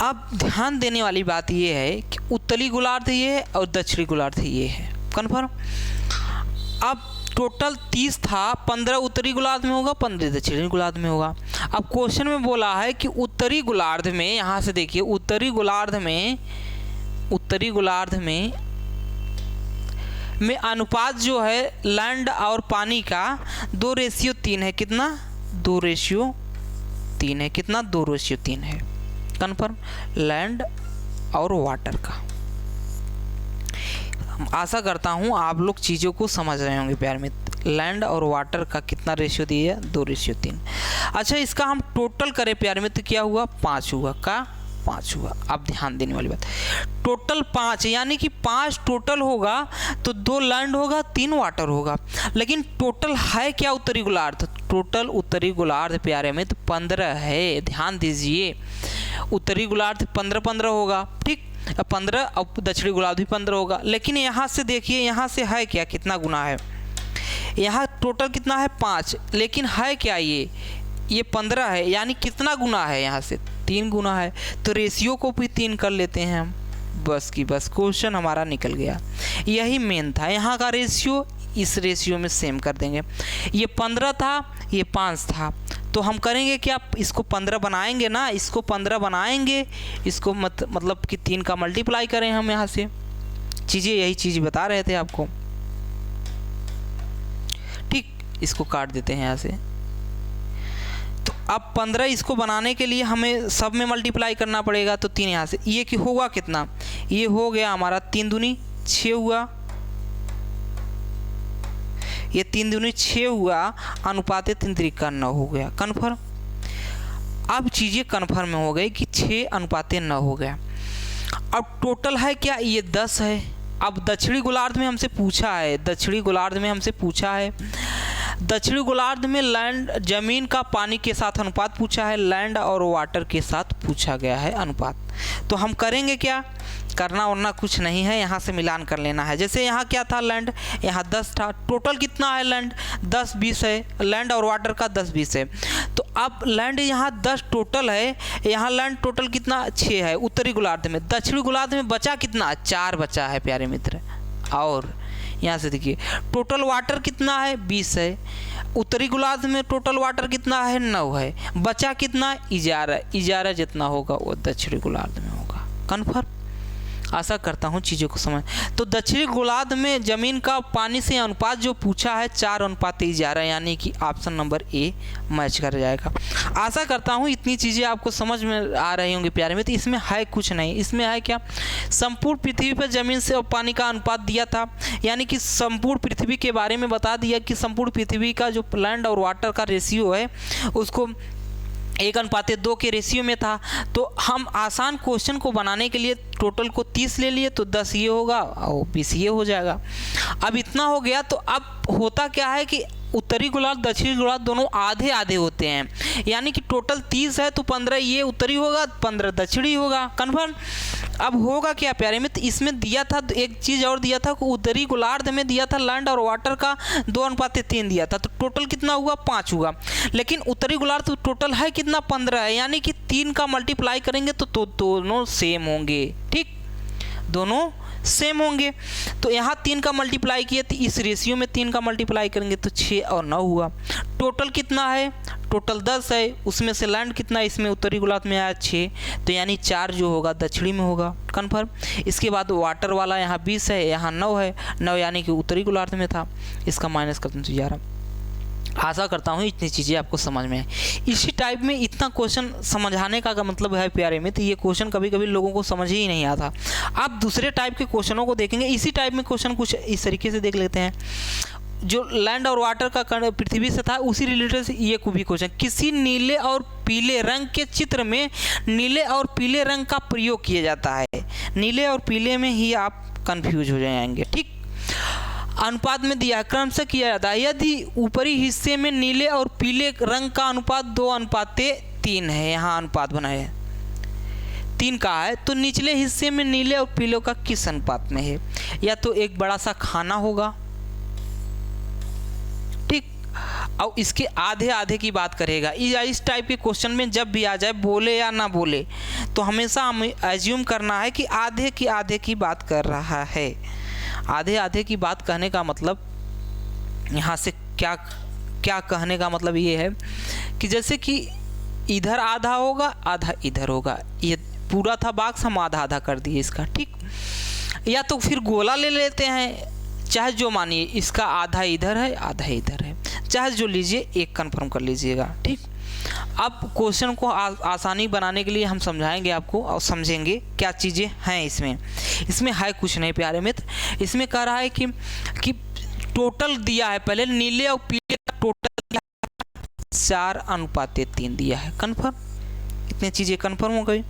Speaker 1: अब ध्यान देने वाली बात ये है कि उत्तरी गोलार्ध ये है और दक्षिणी गोलार्ध ये है, कन्फर्म। अब टोटल 30 था, 15 उत्तरी गोलार्ध में होगा, 15 दक्षिणी गोलार्ध में होगा। अब क्वेश्चन में बोला है कि उत्तरी गोलार्ध में, यहाँ से देखिए उत्तरी गोलार्ध में अनुपात जो है लैंड और पानी का 2:3 है, कितना 2:3 है, कितना 2:3 है, कन्फर्म। लैंड और वाटर का, आशा करता हूँ आप लोग चीज़ों को समझ रहे होंगे प्यार में। लैंड और वाटर का कितना रेशियो दिया, 2:3। अच्छा, इसका हम टोटल करें प्यार में तो क्या हुआ, 5 हुआ, का 5 हुआ। अब ध्यान देने वाली बात, टोटल 5 यानी कि 5 टोटल होगा तो 2 लैंड होगा, 3 वाटर होगा। लेकिन टोटल है क्या उत्तरी गोलार्ध, टोटल उत्तरी गोलार्ध प्यारे में तो 15 है। ध्यान दीजिए, उत्तरी गोलार्ध 15 होगा, ठीक, 15 और दक्षिणी गोलार्ध भी 15 होगा। लेकिन यहाँ से देखिए, यहाँ से है क्या, कितना गुना है, यहाँ टोटल कितना है 5, लेकिन है क्या ये 15 है, यानी कितना गुना है, यहाँ से 3 गुना है। तो रेशियो को भी 3 कर लेते हैं हम, बस की बस क्वेश्चन हमारा निकल गया। यही मेन था, यहाँ का रेशियो इस रेशियो में सेम कर देंगे। ये 15 था, ये 5 था, तो हम करेंगे क्या, इसको 15 बनाएंगे ना, इसको 15 बनाएंगे, इसको मतलब कि 3 का मल्टीप्लाई करें हम यहाँ से। चीज़ें यही चीज़ बता रहे थे आपको, ठीक। इसको काट देते हैं यहाँ से। तो अब 15 इसको बनाने के लिए हमें सब में मल्टीप्लाई करना पड़ेगा, तो 3 यहाँ से, ये कि होगा कितना, ये हो गया हमारा 3 दूनी 6 हुआ, ये 3 दूनी 6 हुआ, अनुपात 3 त्रिका 9 हो गया, कन्फर्म। अब चीज़ें कन्फर्म हो गई कि 6 अनुपात 9 हो गया। अब टोटल है क्या, ये 10 है। अब दक्षिणी गोलार्ध में हमसे पूछा है, दक्षिणी गोलार्ध में लैंड ज़मीन का पानी के साथ अनुपात पूछा है, लैंड और वाटर के साथ पूछा गया है अनुपात। तो हम करेंगे क्या, करना वरना कुछ नहीं है, यहाँ से मिलान कर लेना है। जैसे यहाँ क्या था, लैंड यहाँ 10 था, टोटल कितना है लैंड 10-20 है, लैंड और वाटर का 10-20 है। तो अब लैंड यहाँ 10 टोटल है, यहाँ लैंड टोटल कितना 6 है उत्तरी गोलार्ध में। दक्षिणी गोलार्ध में बचा कितना, 4 बचा है प्यारे मित्र। और यहाँ से देखिए टोटल वाटर कितना है 20 है, उत्तरी गोलार्ध में टोटल वाटर कितना है 9 है, बचा कितना 11 जितना होगा वो दक्षिणी गोलार्ध में होगा। कन्फर्म? आशा करता हूँ चीज़ों को समझ। तो दक्षिणी गोलार्ध में जमीन का पानी से अनुपात जो पूछा है 4:11, यानी कि ऑप्शन नंबर ए मैच कर जाएगा। आशा करता हूँ इतनी चीज़ें आपको समझ में आ रही होंगी प्यारे मित्र। इसमें है कुछ नहीं, इसमें है क्या, संपूर्ण पृथ्वी पर जमीन से और पानी का अनुपात दिया था, यानी कि संपूर्ण पृथ्वी के बारे में बता दिया कि संपूर्ण पृथ्वी का जो लैंड और वाटर का रेशियो है उसको 1:2 के रेशियो में था। तो हम आसान क्वेश्चन को बनाने के लिए टोटल को 30 ले लिए तो 10 ये होगा और 20 ये हो जाएगा। अब इतना हो गया तो अब होता क्या है कि उत्तरी गोलार्ध दक्षिणी गोलार्ध दोनों आधे आधे होते हैं, यानी कि टोटल 30 है तो 15 ये उत्तरी होगा 15 दक्षिणी होगा। कन्फर्म? अब होगा क्या प्यारे मित्र, इसमें दिया था एक चीज़ और दिया था कि उत्तरी गोलार्ध में दिया था लैंड और वाटर का 2:3 दिया था, तो टोटल कितना हुआ 5 हुआ। लेकिन उत्तरी गोलार्ध टोटल है कितना 15 है, यानी कि 3 का मल्टीप्लाई करेंगे तो दोनों सेम होंगे। ठीक, दोनों सेम होंगे। तो यहाँ 3 का मल्टीप्लाई किए तो इस रेशियो में 3 का मल्टीप्लाई करेंगे तो 6 और 9 हुआ। टोटल कितना है, टोटल 10 है, उसमें से लैंड कितना, इसमें उत्तरी गोलार्ध में आया 6, तो यानी 4 जो होगा दक्षिणी में होगा। कन्फर्म? इसके बाद वाटर वाला यहाँ 20 है, यहाँ 9 है, 9 यानी कि उत्तरी गोलार्ध में था, इसका माइनस करते हैं तो 11। आशा करता हूँ इतनी चीज़ें आपको समझ में आए। इसी टाइप में इतना क्वेश्चन समझाने का मतलब है प्यारे मित्र, ये क्वेश्चन कभी कभी लोगों को समझ ही नहीं आता। आप दूसरे टाइप के क्वेश्चनों को देखेंगे, इसी टाइप में क्वेश्चन कुछ इस तरीके से देख लेते हैं। जो लैंड और वाटर का पृथ्वी से था उसी रिलेटेड से ये भी क्वेश्चन, किसी नीले और पीले रंग के चित्र में नीले और पीले रंग का प्रयोग किया जाता है। नीले और पीले में ही आप कंफ्यूज हो जाएंगे। ठीक, अनुपात में दिया क्रम से किया जाता है। यदि ऊपरी हिस्से में नीले और पीले रंग का अनुपात 2:3 है, यहाँ अनुपात बनाए 3 का है, तो निचले हिस्से में नीले और पीले का किस अनुपात में है? या तो एक बड़ा सा खाना होगा, ठीक, और इसके आधे आधे की बात करेगा। इस टाइप के क्वेश्चन में जब भी आ जाए, बोले या ना बोले, तो हमेशा हमें एज्यूम करना है कि आधे की बात कर रहा है। आधे आधे की बात कहने का मतलब यहाँ से क्या कहने का मतलब ये है कि जैसे कि इधर आधा होगा आधा इधर होगा, ये पूरा था बॉक्स, हम आधा आधा कर दिए इसका। ठीक, या तो फिर गोला ले लेते हैं, चाहे जो मानिए इसका आधा इधर है आधा इधर है, चाहे जो लीजिए एक कंफर्म कर लीजिएगा। ठीक, अब क्वेश्चन को आसानी बनाने के लिए हम समझाएंगे आपको और समझेंगे क्या चीज़ें हैं इसमें है कुछ नहीं प्यारे मित्र। इसमें कह रहा है कि टोटल दिया है, पहले नीले और पीले का टोटल 4:3 दिया है। कन्फर्म? इतनी चीज़ें कन्फर्म हो गई।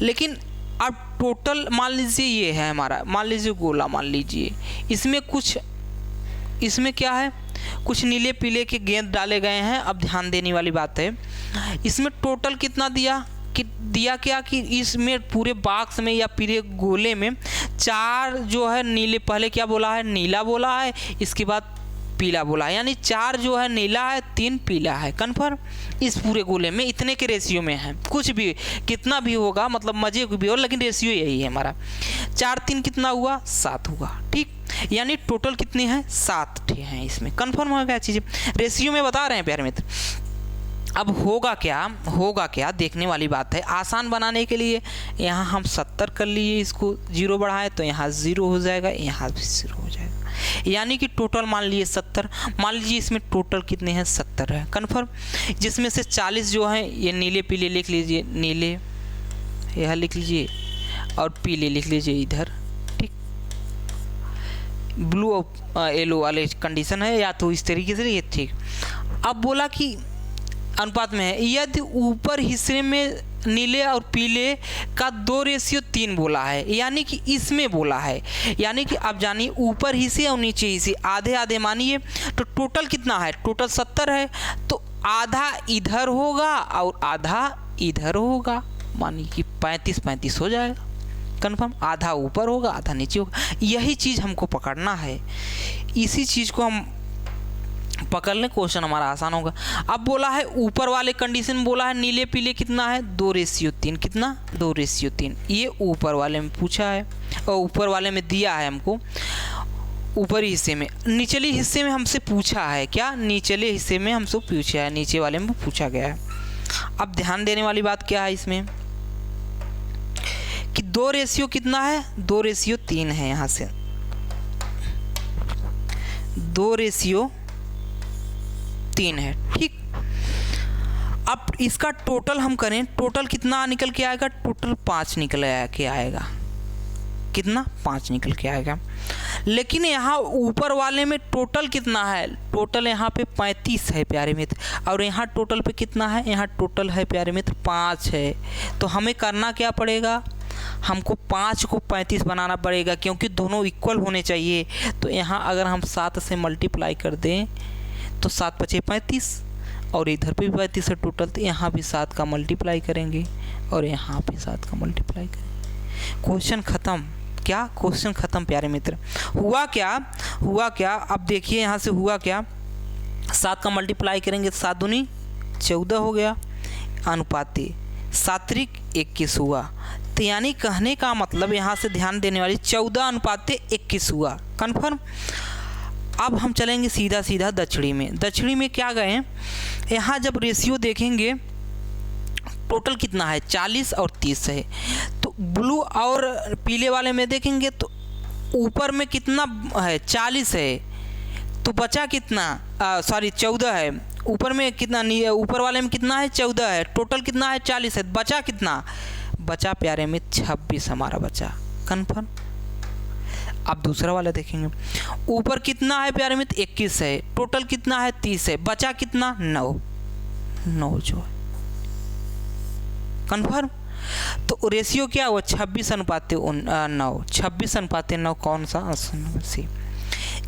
Speaker 1: लेकिन अब टोटल मान लीजिए ये है हमारा, मान लीजिए गोला, मान लीजिए इसमें क्या है, कुछ नीले पीले के गेंद डाले गए हैं। अब ध्यान देने वाली बात है, इसमें टोटल कितना दिया क्या कि इसमें पूरे बॉक्स में या पूरे गोले में 4 जो है नीले, पहले क्या बोला है, नीला बोला है, इसके बाद पीला बोला है, यानी 4 जो है नीला है 3 पीला है। कन्फर्म? इस पूरे गोले में इतने के रेशियो में है, कुछ भी कितना भी होगा, मतलब मजे भी हो, लेकिन रेशियो यही है हमारा। 4 3 कितना हुआ 7 हुआ। ठीक, यानी टोटल कितने हैं 7 हैं इसमें। कन्फर्म हो गया चीज़ें, रेशियो में बता रहे हैं प्यारे मित्र। अब होगा क्या देखने वाली बात है। आसान बनाने के लिए यहाँ हम 70 कर लिए, इसको 0 बढ़ाए तो यहाँ 0 हो जाएगा, यहाँ भी 0 हो जाएगा, यानी कि टोटल मान लिए 70। मान लीजिए इसमें टोटल कितने हैं 70 है। कन्फर्म? जिसमें से 40 जो हैं ये नीले पीले लिख लीजिए, नीले यहाँ लिख लीजिए और पीले लिख लीजिए इधर। ठीक, ब्लू और येलो वाले कंडीशन है, या तो इस तरीके से ये। ठीक, अब बोला कि अनुपात में है, यदि ऊपर हिस्से में नीले और पीले का 2:3 बोला है, यानी कि इसमें बोला है, यानी कि आप जानिए ऊपर हिस्से और नीचे हिस्से आधे आधे मानिए, तो टोटल कितना है, टोटल 70 है, तो आधा इधर होगा और आधा इधर होगा, मानिए कि 35-35 हो जाएगा। कन्फर्म? आधा ऊपर होगा आधा नीचे होगा, यही चीज़ हमको पकड़ना है। इसी चीज़ को हम पकड़ लें, क्वेश्चन हमारा आसान होगा। अब बोला है ऊपर वाले कंडीशन बोला है नीले पीले कितना है 2:3, कितना 2:3, ये ऊपर वाले में पूछा है और ऊपर वाले में दिया है हमको। ऊपरी हिस्से में, निचले हिस्से में हमसे पूछा है क्या, निचले हिस्से में हमसे पूछा है, नीचे वाले में पूछा गया है। अब ध्यान देने वाली बात क्या है इसमें कि 2 रेशियो कितना है, 2 रेशियो 3 है। यहाँ से 2 रेशियो 3 है, ठीक। अब इसका टोटल हम करें, टोटल कितना निकल के आएगा, टोटल 5 निकल के आएगा, कितना 5 निकल के आएगा। लेकिन यहाँ ऊपर वाले में टोटल कितना है, टोटल यहाँ पे 35 है प्यारे मित्र, और यहाँ टोटल पे कितना है, यहाँ टोटल है प्यारे मित्र 5 है। तो हमें करना क्या पड़ेगा, हमको 5 को 35 बनाना पड़ेगा, क्योंकि दोनों इक्वल होने चाहिए। तो यहाँ अगर हम 7 से मल्टीप्लाई कर दें तो 7 × 5 = 35, और इधर पे भी 35 है टोटल, तो यहाँ भी 7 का मल्टीप्लाई करेंगे और यहाँ भी 7 का मल्टीप्लाई करेंगे। क्वेश्चन ख़त्म। क्या क्वेश्चन ख़त्म प्यारे मित्र। हुआ क्या, अब देखिए यहाँ से हुआ क्या, 7 का मल्टीप्लाई करेंगे तो 7 दूनी 14 हो गया, अनुपाती 7 × 21 हुआ। तो यानी कहने का मतलब यहाँ से ध्यान देने वाली 14:21 हुआ, कन्फर्म। अब हम चलेंगे सीधा दक्षिणी में। दक्षिणी में क्या गए, यहाँ जब रेशियो देखेंगे टोटल कितना है, 40 और 30 है। तो ब्लू और पीले वाले में देखेंगे तो ऊपर में कितना है, 40 है, तो बचा कितना, 14 है। ऊपर में कितना, ऊपर वाले में कितना है, 14 है, टोटल कितना है, 40 है, बचा कितना, बचा प्यारे में 26 हमारा बचा, कन्फर्म। अब दूसरा वाला देखेंगे, ऊपर कितना है प्यारे मित्र, 21 है, टोटल कितना है, 30 है, बचा कितना, 9 जो है, कन्फर्म। तो रेशियो क्या हुआ, 26:9, 26:9 कौन सा, सी।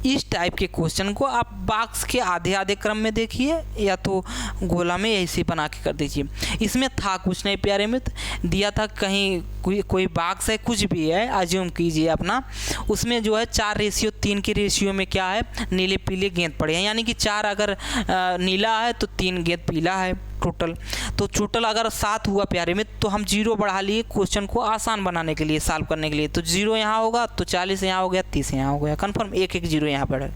Speaker 1: इस टाइप के क्वेश्चन को आप बॉक्स के आधे क्रम में देखिए, या तो गोला में ऐसे बना के कर दीजिए। इसमें था कुछ नहीं प्यारे मित्र, दिया था कहीं कोई बॉक्स है, कुछ भी है, अज्यूम कीजिए अपना, उसमें जो है 4:3 के रेशियो में क्या है, नीले पीले गेंद पड़े हैं, यानी कि 4 अगर नीला है तो 3 गेंद पीला है टोटल। तो टोटल अगर 7 हुआ प्यारे में, तो हम 0 बढ़ा लिए क्वेश्चन को आसान बनाने के लिए, सॉल्व करने के लिए। तो 0 यहाँ होगा, तो 40 यहाँ हो गया, 30 यहाँ हो गया, कन्फर्म। 1 0 यहाँ पर है।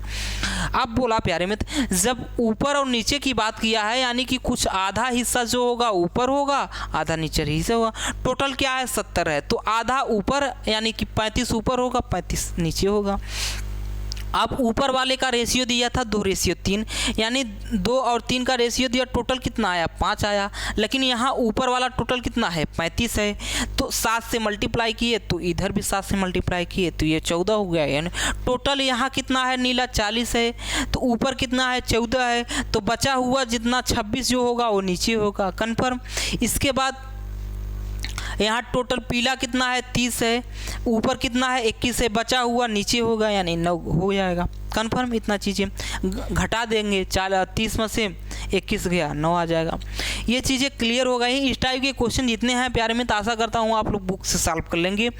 Speaker 1: अब बोला प्यारे मित्र, जब ऊपर और नीचे की बात किया है, यानी कि कुछ आधा हिस्सा जो होगा ऊपर होगा, आधा नीचे हिस्सा होगा। टोटल क्या है, 70 है, तो आधा ऊपर यानी कि 35 ऊपर होगा, 35 नीचे होगा। अब ऊपर वाले का रेशियो दिया था 2:3, यानी 2 और 3 का रेशियो दिया, टोटल कितना आया, 5 आया। लेकिन यहाँ ऊपर वाला टोटल कितना है, 35 है, तो 7 से मल्टीप्लाई किए, तो इधर भी 7 से मल्टीप्लाई किए, तो ये 14 हो गया। यानी टोटल यहाँ कितना है, नीला 40 है, तो ऊपर कितना है, 14 है, तो बचा हुआ जितना 26 जो होगा वो नीचे होगा, कन्फर्म। इसके बाद यहाँ टोटल पीला कितना है, 30 है, ऊपर कितना है, 21 है, बचा हुआ नीचे होगा, यानी 9 हो जाएगा, कन्फर्म। इतना चीज़ें घटा देंगे, 30 में से 21 गया, 9 आ जाएगा। ये चीज़ें क्लियर हो गई। इस टाइप के क्वेश्चन जितने हैं प्यारे में, तो आशा करता हूँ आप लोग बुक से सॉल्व कर लेंगे।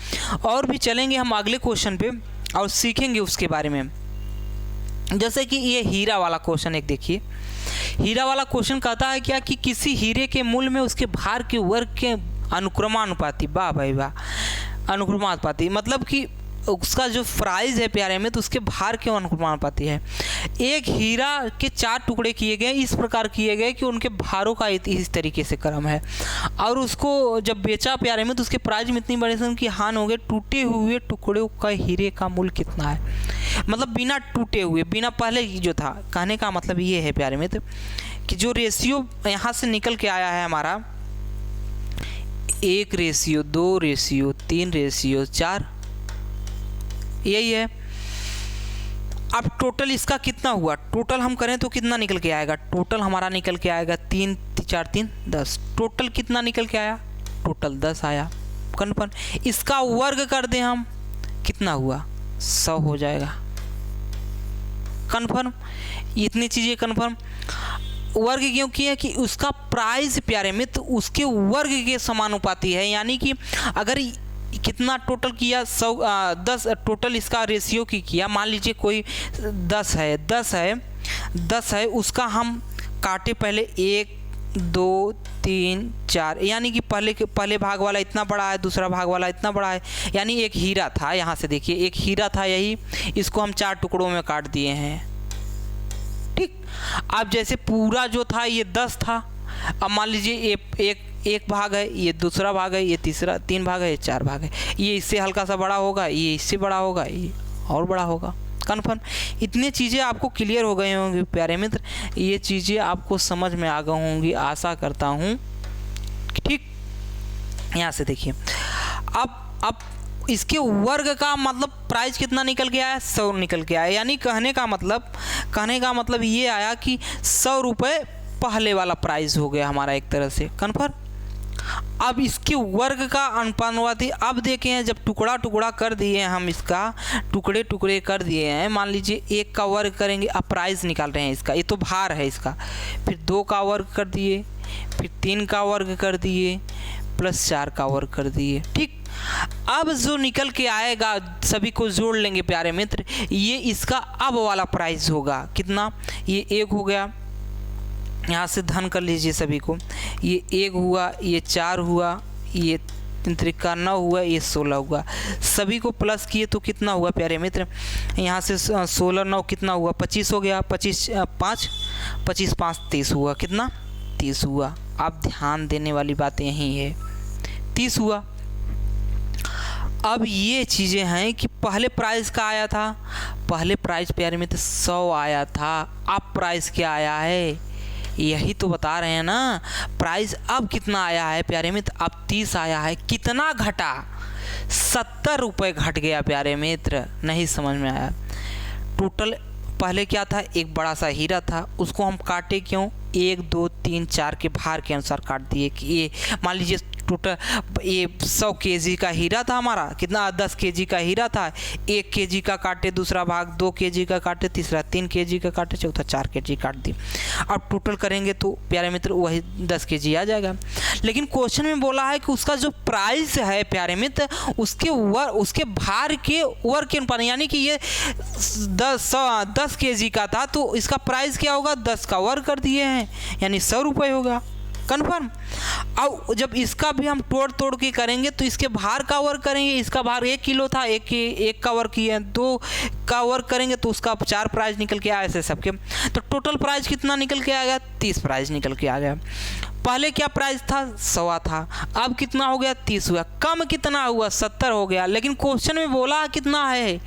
Speaker 1: और भी चलेंगे हम अगले क्वेश्चन पे और सीखेंगे उसके बारे में। जैसे कि ये हीरा वाला क्वेश्चन एक देखिए, हीरा वाला क्वेश्चन कहता है क्या कि किसी हीरे के मूल्य में उसके भार के वर्ग के अनुक्रमानुपाती, वाह भाई वाह, अनुक्रमानुपाती मतलब कि उसका जो प्राइस है प्यारे में, तो उसके भार के अनुक्रमानुपाती है। एक हीरा के 4 टुकड़े किए गए, इस प्रकार किए गए कि उनके भारों का इस तरीके से क्रम है, और उसको जब बेचा प्यारे में, तो उसके प्राइस में इतनी बड़ी से उनकी हानि हो गई। टूटे हुए टुकड़ों का हीरे का मूल्य कितना है, मतलब बिना टूटे हुए, बिना पहले जो था। कहने का मतलब ये है प्यारे में कि जो रेशियो यहाँ से निकल के आया है हमारा, 1:2, 3:4, यही है। अब टोटल इसका कितना हुआ, टोटल हम करें तो कितना निकल के आएगा, टोटल हमारा निकल के आएगा 3 4 3 10। टोटल कितना निकल के आया, टोटल 10 आया, कन्फर्म। इसका वर्ग कर दें हम, कितना हुआ, 100 हो जाएगा, कन्फर्म। इतनी चीज़ें कन्फर्म। वर्ग क्यों किया कि उसका प्राइस प्यारे में, तो उसके वर्ग के समानुपाती है, यानी कि अगर कितना टोटल किया, 10 टोटल इसका रेशियो की किया, मान लीजिए कोई 10 है, उसका हम काटे पहले 1 2 3 4, यानी कि पहले भाग वाला इतना बड़ा है, दूसरा भाग वाला इतना बड़ा है। यानी एक हीरा था, यहाँ से देखिए एक हीरा था यही, इसको हम 4 टुकड़ों में काट दिए हैं। ठीक, अब जैसे पूरा जो था ये 10 था, अब मान लीजिए एक भाग है, ये दूसरा भाग है, ये तीसरा 3 भाग है, ये 4 भाग है। ये इससे हल्का सा बड़ा होगा, ये इससे बड़ा होगा, ये और बड़ा होगा। कन्फर्म, इतनी चीज़ें आपको क्लियर हो गई होंगी प्यारे मित्र, ये चीज़ें आपको समझ में आ गई होंगी, आशा करता हूँ। ठीक, यहाँ से देखिए अब इसके वर्ग का मतलब प्राइस कितना निकल के आया, 100 निकल के आया। यानी कहने का मतलब ये आया कि 100 रुपये पहले वाला प्राइस हो गया हमारा एक तरह से। कन्फर्म, अब इसके वर्ग का अनुपानुपाती, अब देखे हैं जब टुकड़ा कर दिए हैं हम, इसका टुकड़े कर दिए हैं, मान लीजिए 1 का वर्ग करेंगे, अब प्राइस निकाल रहे हैं इसका, ये तो भार है इसका, फिर 2 का वर्ग कर दिए, फिर 3 का वर्ग कर दिए, प्लस 4 का वर्ग कर दिए। ठीक, अब जो निकल के आएगा सभी को जोड़ लेंगे प्यारे मित्र, ये इसका अब वाला प्राइस होगा कितना, ये 1 हो गया, यहाँ से धन कर लीजिए सभी को, ये 1 हुआ, ये 4 हुआ, ये 3 त्रिका 9 हुआ, ये 16 हुआ। सभी को प्लस किए तो कितना हुआ प्यारे मित्र, यहाँ से 16 9 कितना हुआ, 25 हो गया, 25 5 30 हुआ, कितना 30 हुआ। आप ध्यान देने वाली बात यही है, 30 हुआ। अब ये चीज़ें हैं कि पहले प्राइस का आया था, पहले प्राइस प्यारे मित्र 100 आया था, अब प्राइस क्या आया है, यही तो बता रहे हैं ना। प्राइस अब कितना आया है प्यारे मित्र, अब 30 आया है। कितना घटा, 70 रुपये घट गया प्यारे मित्र, नहीं समझ में आया। टोटल पहले क्या था, एक बड़ा सा हीरा था, उसको हम काटे क्यों, 1 2 3 4 के भार के अनुसार काट दिए कि ये मान लीजिए टोटल ये 100 केजी का हीरा था हमारा, कितना 10 केजी का हीरा था, 1 केजी का काटे दूसरा भाग, 2 केजी का काटे तीसरा, 3 केजी का काटे चौथा, 4 केजी काट दी। अब टोटल करेंगे तो प्यारे मित्र वही 10 केजी आ जाएगा। लेकिन क्वेश्चन में बोला है कि उसका जो प्राइस है प्यारे मित्र, उसके भार के वर्ग के अनुपात, यानी कि ये 10 केजी का था तो इसका प्राइस क्या होगा, 10 का वर्ग कर दिए हैं, यानी 100 रुपये होगा। कन्फर्म। अब जब इसका भी हम तोड़ के करेंगे तो इसके भार का वर्ग करेंगे, इसका भार 1 किलो था, एक का वर्ग किया, 2 का वर्ग करेंगे तो उसका 4 प्राइस निकल के आया, ऐसे सबके। तो टोटल प्राइस कितना निकल के आ गया, 30 प्राइस निकल के आ गया। पहले क्या प्राइस था, 100 था, अब कितना हो गया, 30 हुआ। कम कितना हुआ, 70 हो गया। लेकिन क्वेश्चन में बोला कितना है,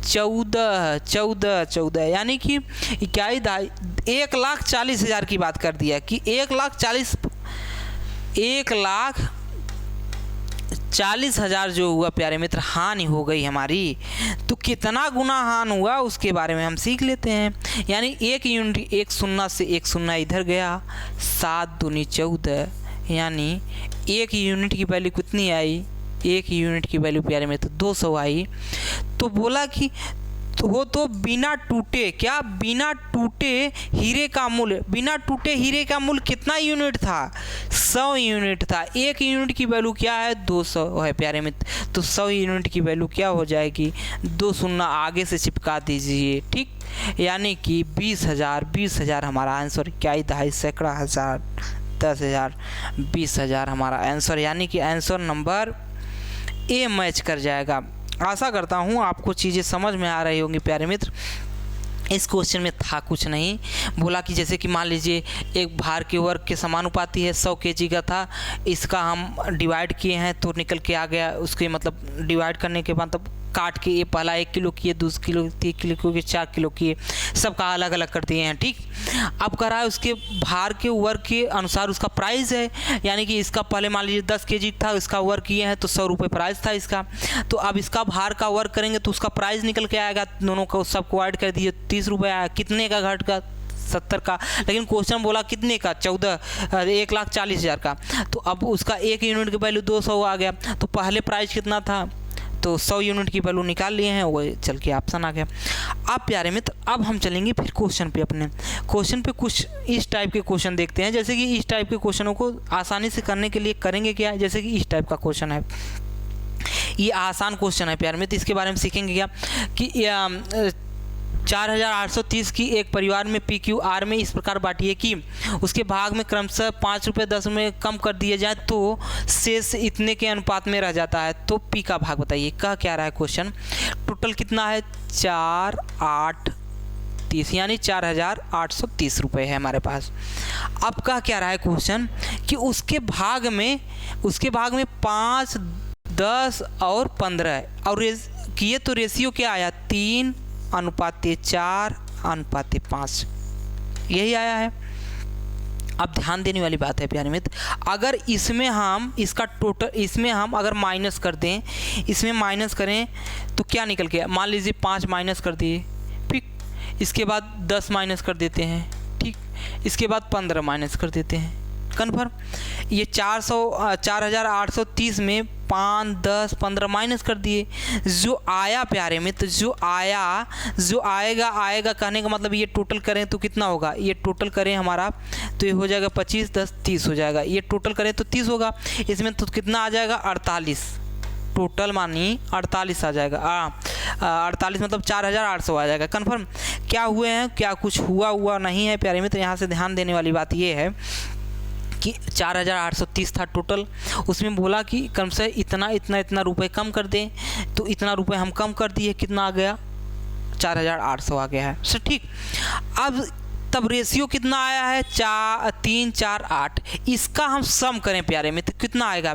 Speaker 1: 14, यानी कि क्या 1,40,000 की बात कर दिया कि 1,40,000 जो हुआ प्यारे मित्र हानि हो गई हमारी। तो कितना गुना हानि हुआ उसके बारे में हम सीख लेते हैं। यानी 1 यूनिट, 1 शून्य से 1 शून्य इधर गया, 7 दूनी 14, यानी 1 यूनिट की वैल्यू कितनी आई, 1 यूनिट की वैल्यू प्यारे में तो 200 आई। तो बोला कि वो तो बिना टूटे, क्या बिना टूटे हीरे का मूल्य, बिना टूटे हीरे का मूल्य कितना यूनिट था, 100 यूनिट था। 1 यूनिट की वैल्यू क्या है, 200 है प्यारे मित्र। तो 100 यूनिट की वैल्यू क्या हो जाएगी, 2 शून्य आगे से चिपका दीजिए। ठीक, यानी कि 20,000 हमारा आंसर, क्या 2.5 सैकड़ा हज़ार, 10,000, 20,000 हमारा आंसर, यानी कि आंसर नंबर ए मैच कर जाएगा। आशा करता हूँ आपको चीज़ें समझ में आ रही होंगी प्यारे मित्र। इस क्वेश्चन में था कुछ नहीं, बोला कि जैसे कि मान लीजिए एक भार के वर्ग के समानुपाती है, 100 केजी का था, इसका हम डिवाइड किए हैं तो निकल के आ गया। उसके मतलब डिवाइड करने के बाद तब काट के ये पहला 1 किलो किए, 2 किलो, 3 किलो किए, 4 किलो किए, सबका अलग अलग कर दिए हैं। ठीक, अब कह रहा है उसके भार के वर्ग के अनुसार उसका प्राइस है, यानी कि इसका पहले मान लीजिए 10 केजी था, इसका वर्ग किए हैं तो 100 रुपये प्राइस था इसका। तो अब इसका भार का वर्ग करेंगे तो उसका प्राइस निकल के आएगा, दोनों को सबको ऐड कर दिए, 30 रुपये आया। कितने का घट का, 70 का। लेकिन क्वेश्चन बोला कितने का, 1,40,000 का। तो अब उसका 1 यूनिट की वैल्यू 200 आ गया। तो पहले प्राइस कितना था, तो 100 यूनिट की वैल्यू निकाल लिए हैं, वो चल के ऑप्शन आ गया। अब प्यारे मित्र अब हम चलेंगे फिर क्वेश्चन पे। अपने क्वेश्चन पे कुछ इस टाइप के क्वेश्चन देखते हैं। जैसे कि इस टाइप के क्वेश्चनों को आसानी से करने के लिए करेंगे क्या, जैसे कि इस टाइप का क्वेश्चन है, ये आसान क्वेश्चन है प्यारे मित्र। इसके बारे में सीखेंगे क्या कि 4830 की एक परिवार में PQR में इस प्रकार बांटिए कि उसके भाग में क्रमशः 5 रुपये 10 रुपये कम कर दिए जाए तो शेष इतने के अनुपात में रह जाता है। तो P का भाग बताइए। कह क्या रहा है क्वेश्चन, टोटल कितना है 4830 यानी 4830 रुपये है हमारे पास। अब कह क्या रहा है क्वेश्चन कि उसके भाग में 5, 10 और 15 है और किए तो रेशियो क्या आया 3:4:5 यही आया है। अब ध्यान देने वाली बात है प्यारे मित्र, अगर इसमें हम इसका टोटल इसमें हम अगर माइनस कर दें, इसमें माइनस करें तो क्या निकल के, मान लीजिए 5 माइनस कर दिए, ठीक, इसके बाद 10 माइनस कर देते हैं, ठीक, इसके बाद 15 माइनस कर देते हैं, कन्फर्म। ये 4830 में 5, 10, 15 माइनस कर दिए, जो आया प्यारे मित्र, जो आएगा कहने का मतलब ये टोटल करें तो कितना होगा, ये टोटल करें हमारा तो ये हो जाएगा 25, 10, 30 हो जाएगा, ये टोटल करें तो 30 होगा, इसमें तो कितना आ जाएगा 48, टोटल मानिए 48 आ जाएगा। 48 मतलब 4800 आ जाएगा, कन्फर्म। क्या हुए हैं, क्या कुछ हुआ नहीं है प्यारे मित्र। यहाँ से ध्यान देने वाली बात ये है कि 4830 था टोटल, उसमें बोला कि कम से इतना रुपए कम कर दें, तो इतना रुपए हम कम कर दिए, कितना आ गया 4800 आ गया है सर, ठीक। अब तब रेशियो कितना आया है 3, 4, 8, इसका हम सम करें प्यारे मित्र, कितना आएगा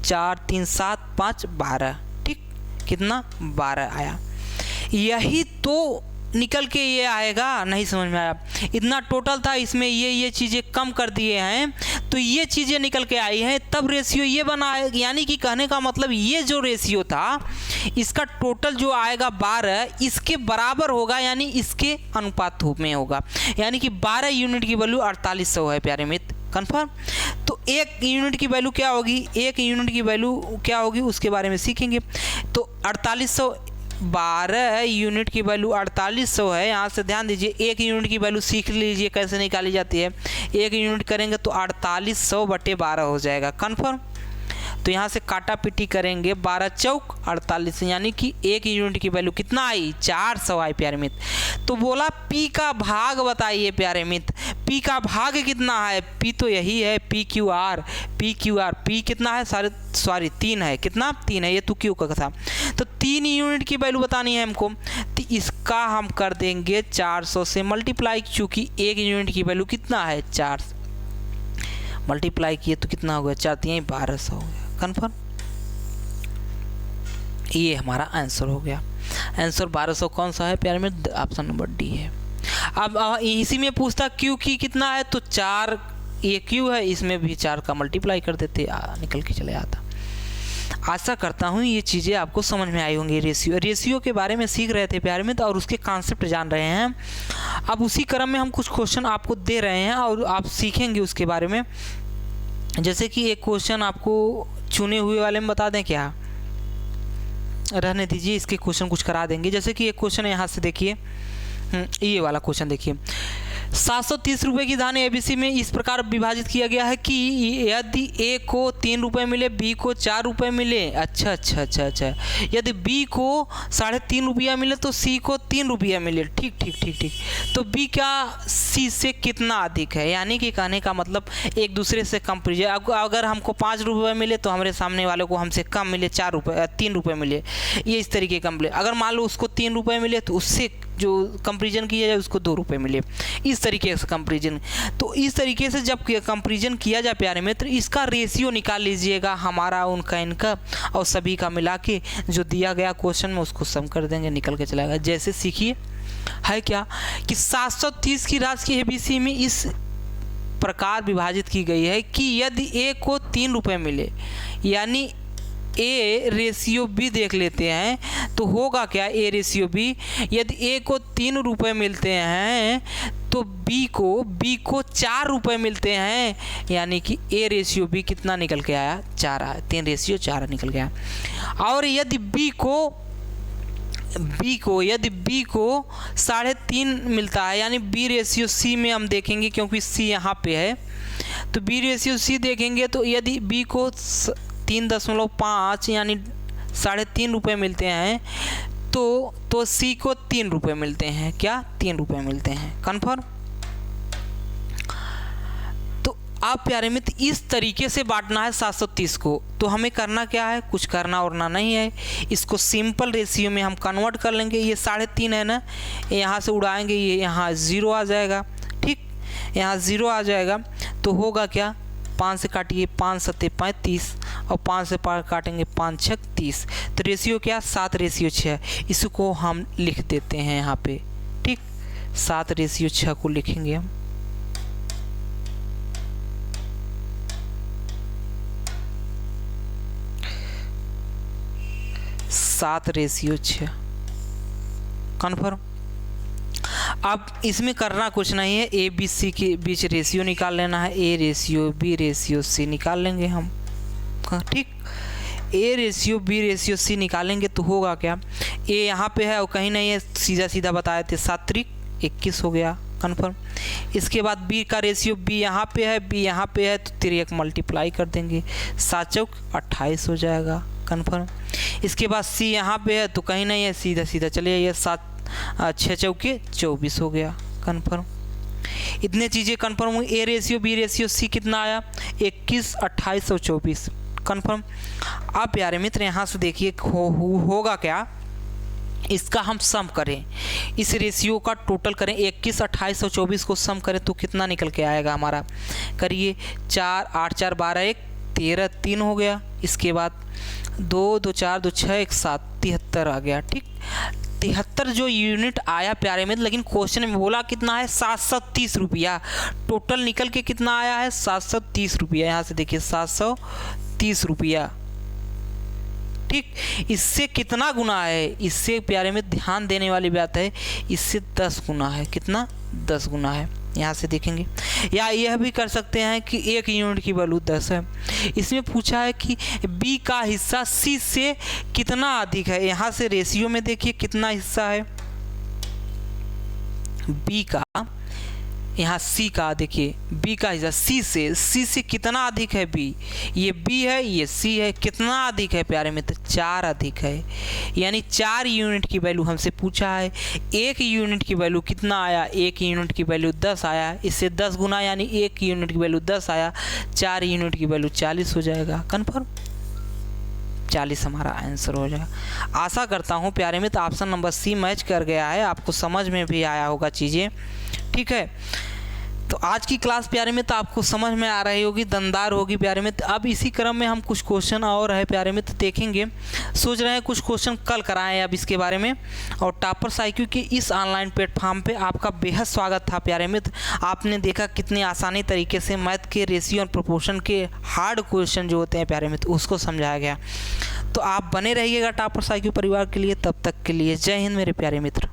Speaker 1: 4, 3, 7, 5, 12, ठीक, कितना 12 आया। यही तो निकल के ये आएगा, नहीं समझ में आया, इतना टोटल था, इसमें ये चीज़ें कम कर दिए हैं तो ये चीज़ें निकल के आई हैं, तब रेशियो ये बना है। यानी कि कहने का मतलब ये जो रेशियो था इसका टोटल जो आएगा 12 इसके बराबर होगा, यानी इसके अनुपात में होगा, यानी कि 12 यूनिट की वैल्यू 4800 है प्यारे मित्र, कन्फर्म। तो एक यूनिट की वैल्यू क्या होगी, उसके बारे में सीखेंगे। तो 4800, 12 यूनिट की वैल्यू 4800 है। यहाँ से ध्यान दीजिए, एक यूनिट की वैल्यू सीख लीजिए कैसे निकाली जाती है। एक यूनिट करेंगे तो 4800/12 हो जाएगा, कन्फर्म। तो यहाँ से काटा पीटी करेंगे, 12 चौक 48, यानी कि एक यूनिट की वैल्यू कितना आई 400 आई प्यारे मित्र। तो बोला P का भाग बताइए प्यारे मित्र, P का भाग कितना है, P तो यही है PQR, P कितना है, 3 है, कितना 3 है, ये तो Q का था। तो 3 यूनिट की वैल्यू बतानी है हमको, तो इसका हम कर देंगे 400 से मल्टीप्लाई, क्योंकि एक यूनिट की वैल्यू कितना है 4, मल्टीप्लाई किए तो कितना हो गया 4, 3, 1200 हो गया, कन्फर्म। ये हमारा आंसर हो गया। आंसर 1200 कौन सा है प्यारे में, ऑप्शन नंबर डी है। अब इसी में पूछता Q की कितना है, तो 4, ये Q है, इसमें भी 4 का मल्टीप्लाई कर देते, निकल के चले आता। आशा करता हूँ ये चीज़ें आपको समझ में आई होंगी। रेशियो के बारे में सीख रहे थे प्यारे में, और उसके कॉन्सेप्ट जान रहे हैं। अब उसी क्रम में हम कुछ क्वेश्चन आपको दे रहे हैं और आप सीखेंगे उसके बारे में। जैसे कि एक क्वेश्चन आपको चुने हुए वाले में बता दें, क्या रहने दीजिए, इसके क्वेश्चन कुछ करा देंगे। जैसे कि एक क्वेश्चन यहाँ से देखिए, ये वाला क्वेश्चन देखिए, 730 रुपये की धान ABC में इस प्रकार विभाजित किया गया है कि यदि A को 3 रुपये मिले, B को 4 रुपये मिले, अच्छा, यदि B को 3.5 रुपया मिले तो C को 3 रुपया मिले, ठीक, तो B का C से कितना अधिक है, यानी कि कहने का मतलब एक दूसरे से कंपेरिजन। अगर हमको 5 रुपये मिले तो हमारे सामने वाले को हमसे कम मिले 3 रुपये मिले, ये इस तरीके कंपेरिजन। अगर मान लो उसको 3 रुपये मिले तो उससे जो कंपेरिजन किया जाए उसको 2 रुपये मिले, इस तरीके से कंपेरिजन। तो इस तरीके से जब कंपेरिजन किया जाए प्यारे मित्र, इसका रेशियो निकाल लीजिएगा, हमारा उनका इनका और सभी का मिला के जो दिया गया क्वेश्चन में उसको सम कर देंगे, निकल के चलेगा। जैसे सीखिए है क्या कि 730 की राशि की ABC में इस प्रकार विभाजित की गई है कि यदि A को 3 रुपये मिले, यानी A रेशियो B देख लेते हैं तो होगा क्या, A रेशियो B, यदि A को 3 रुपये मिलते हैं तो B को 4 रुपये मिलते हैं, यानी कि A रेशियो B कितना निकल के आया 4 आया, 3 रेशियो 4 निकल गया। और यदि B को यदि B को 3.5 मिलता है, यानी B रेशियो C में हम देखेंगे क्योंकि C यहाँ पे है, तो B रेशियो C देखेंगे तो यदि B को 3.5 यानी 3.5 रुपये मिलते हैं तो तो सी को 3 रुपये मिलते हैं। क्या 3 रुपये मिलते हैं? कन्फर्म। तो आप प्यारे मित्र इस तरीके से बांटना है 730 को। तो हमें करना क्या है? कुछ करना और ना नहीं है। इसको सिंपल रेशियो में हम कन्वर्ट कर लेंगे। ये 3.5 है ना, यहाँ से उड़ाएंगे, ये यहाँ 0 आ जाएगा। ठीक, यहाँ 0 आ जाएगा तो होगा क्या? 5 से काटिए, 5 7 35 और 5 से काटेंगे 5 6 30। तो रेशियो क्या? 7:6। इसको हम लिख देते हैं यहाँ पे। ठीक, 7:6 को लिखेंगे हम। सात रेशियो 6। कन्फर्म। अब इसमें करना कुछ नहीं है, ए बी सी के बीच रेशियो निकाल लेना है। A ratio B ratio C निकाल लेंगे हम। ठीक, A ratio B ratio C निकालेंगे तो होगा क्या? ए यहाँ पे है और कहीं नहीं है, सीधा सीधा बताए थे, 7 त्रिक 21 हो गया। कन्फर्म। इसके बाद बी का रेशियो, बी यहाँ पे है, बी यहाँ पे है, तो 3 मल्टीप्लाई कर देंगे, 7 चौक 28 हो जाएगा। कन्फर्म। इसके बाद सी यहाँ पे है तो कहीं नहीं है, सीधा सीधा चले जाइए, 7 6 चौके 24 हो गया। कन्फर्म। इतने चीज़ें कन्फर्म हुई। A ratio B ratio C कितना आया? 21 28 और 24। कन्फर्म। अब प्यारे मित्र यहाँ से देखिए होगा क्या? इसका हम सम करें, इस रेशियो का टोटल करें, 21 28 और 24 को सम करें तो कितना निकल के आएगा हमारा? करिए, 4 8 4 12 1 13 3 हो गया। इसके बाद 2 2 4 2 6 1 7 73 आ गया। ठीक, 73 जो यूनिट आया प्यारे मित्र, लेकिन क्वेश्चन में बोला कितना है? 730 रुपया। टोटल निकल के कितना आया है? 730 रुपया। यहाँ से देखिए 730 रुपया। ठीक, इससे कितना गुना है? इससे प्यारे में ध्यान देने वाली बात है, इससे 10 गुना है। कितना? 10 गुना है। यहाँ से देखेंगे, या यह भी कर सकते हैं कि 1 यूनिट की वैल्यू 10 है। इसमें पूछा है कि बी का हिस्सा सी से कितना अधिक है। यहाँ से रेशियो में देखिए कितना हिस्सा है बी का, यहाँ सी का देखिए, बी का हिस्सा सी से कितना अधिक है? बी, ये बी है, ये सी है। कितना अधिक है प्यारे मित्र? 4 अधिक है। यानी 4 यूनिट की वैल्यू हमसे पूछा है। 1 यूनिट की वैल्यू कितना आया? 1 यूनिट की वैल्यू 10 आया। इससे 10 गुना, यानी 1 यूनिट की वैल्यू 10 आया, 4 यूनिट की वैल्यू 40 हो जाएगा। कन्फर्म। 40 हमारा आंसर हो जाएगा। आशा करता हूँ प्यारे मित्र ऑप्शन नंबर सी मैच कर गया है, आपको समझ में भी आया होगा चीज़ें। ठीक है, तो आज की क्लास प्यारे मित्र आपको समझ में आ रही होगी, दमदार होगी प्यारे मित्र। अब इसी क्रम में हम कुछ क्वेश्चन और है प्यारे मित्र देखेंगे। सोच रहे हैं कुछ क्वेश्चन कल कराएं अब इसके बारे में। और टॉपर्स IQ के इस ऑनलाइन प्लेटफॉर्म पे आपका बेहद स्वागत था प्यारे मित्र। आपने देखा कितनी आसानी तरीके से मैथ के रेशियो और प्रोपोर्शन के हार्ड क्वेश्चन जो होते हैं प्यारे मित्र उसको समझाया गया। तो आप बने रहिएगा टॉपर्स IQ परिवार के लिए। तब तक के लिए जय हिंद मेरे प्यारे मित्र।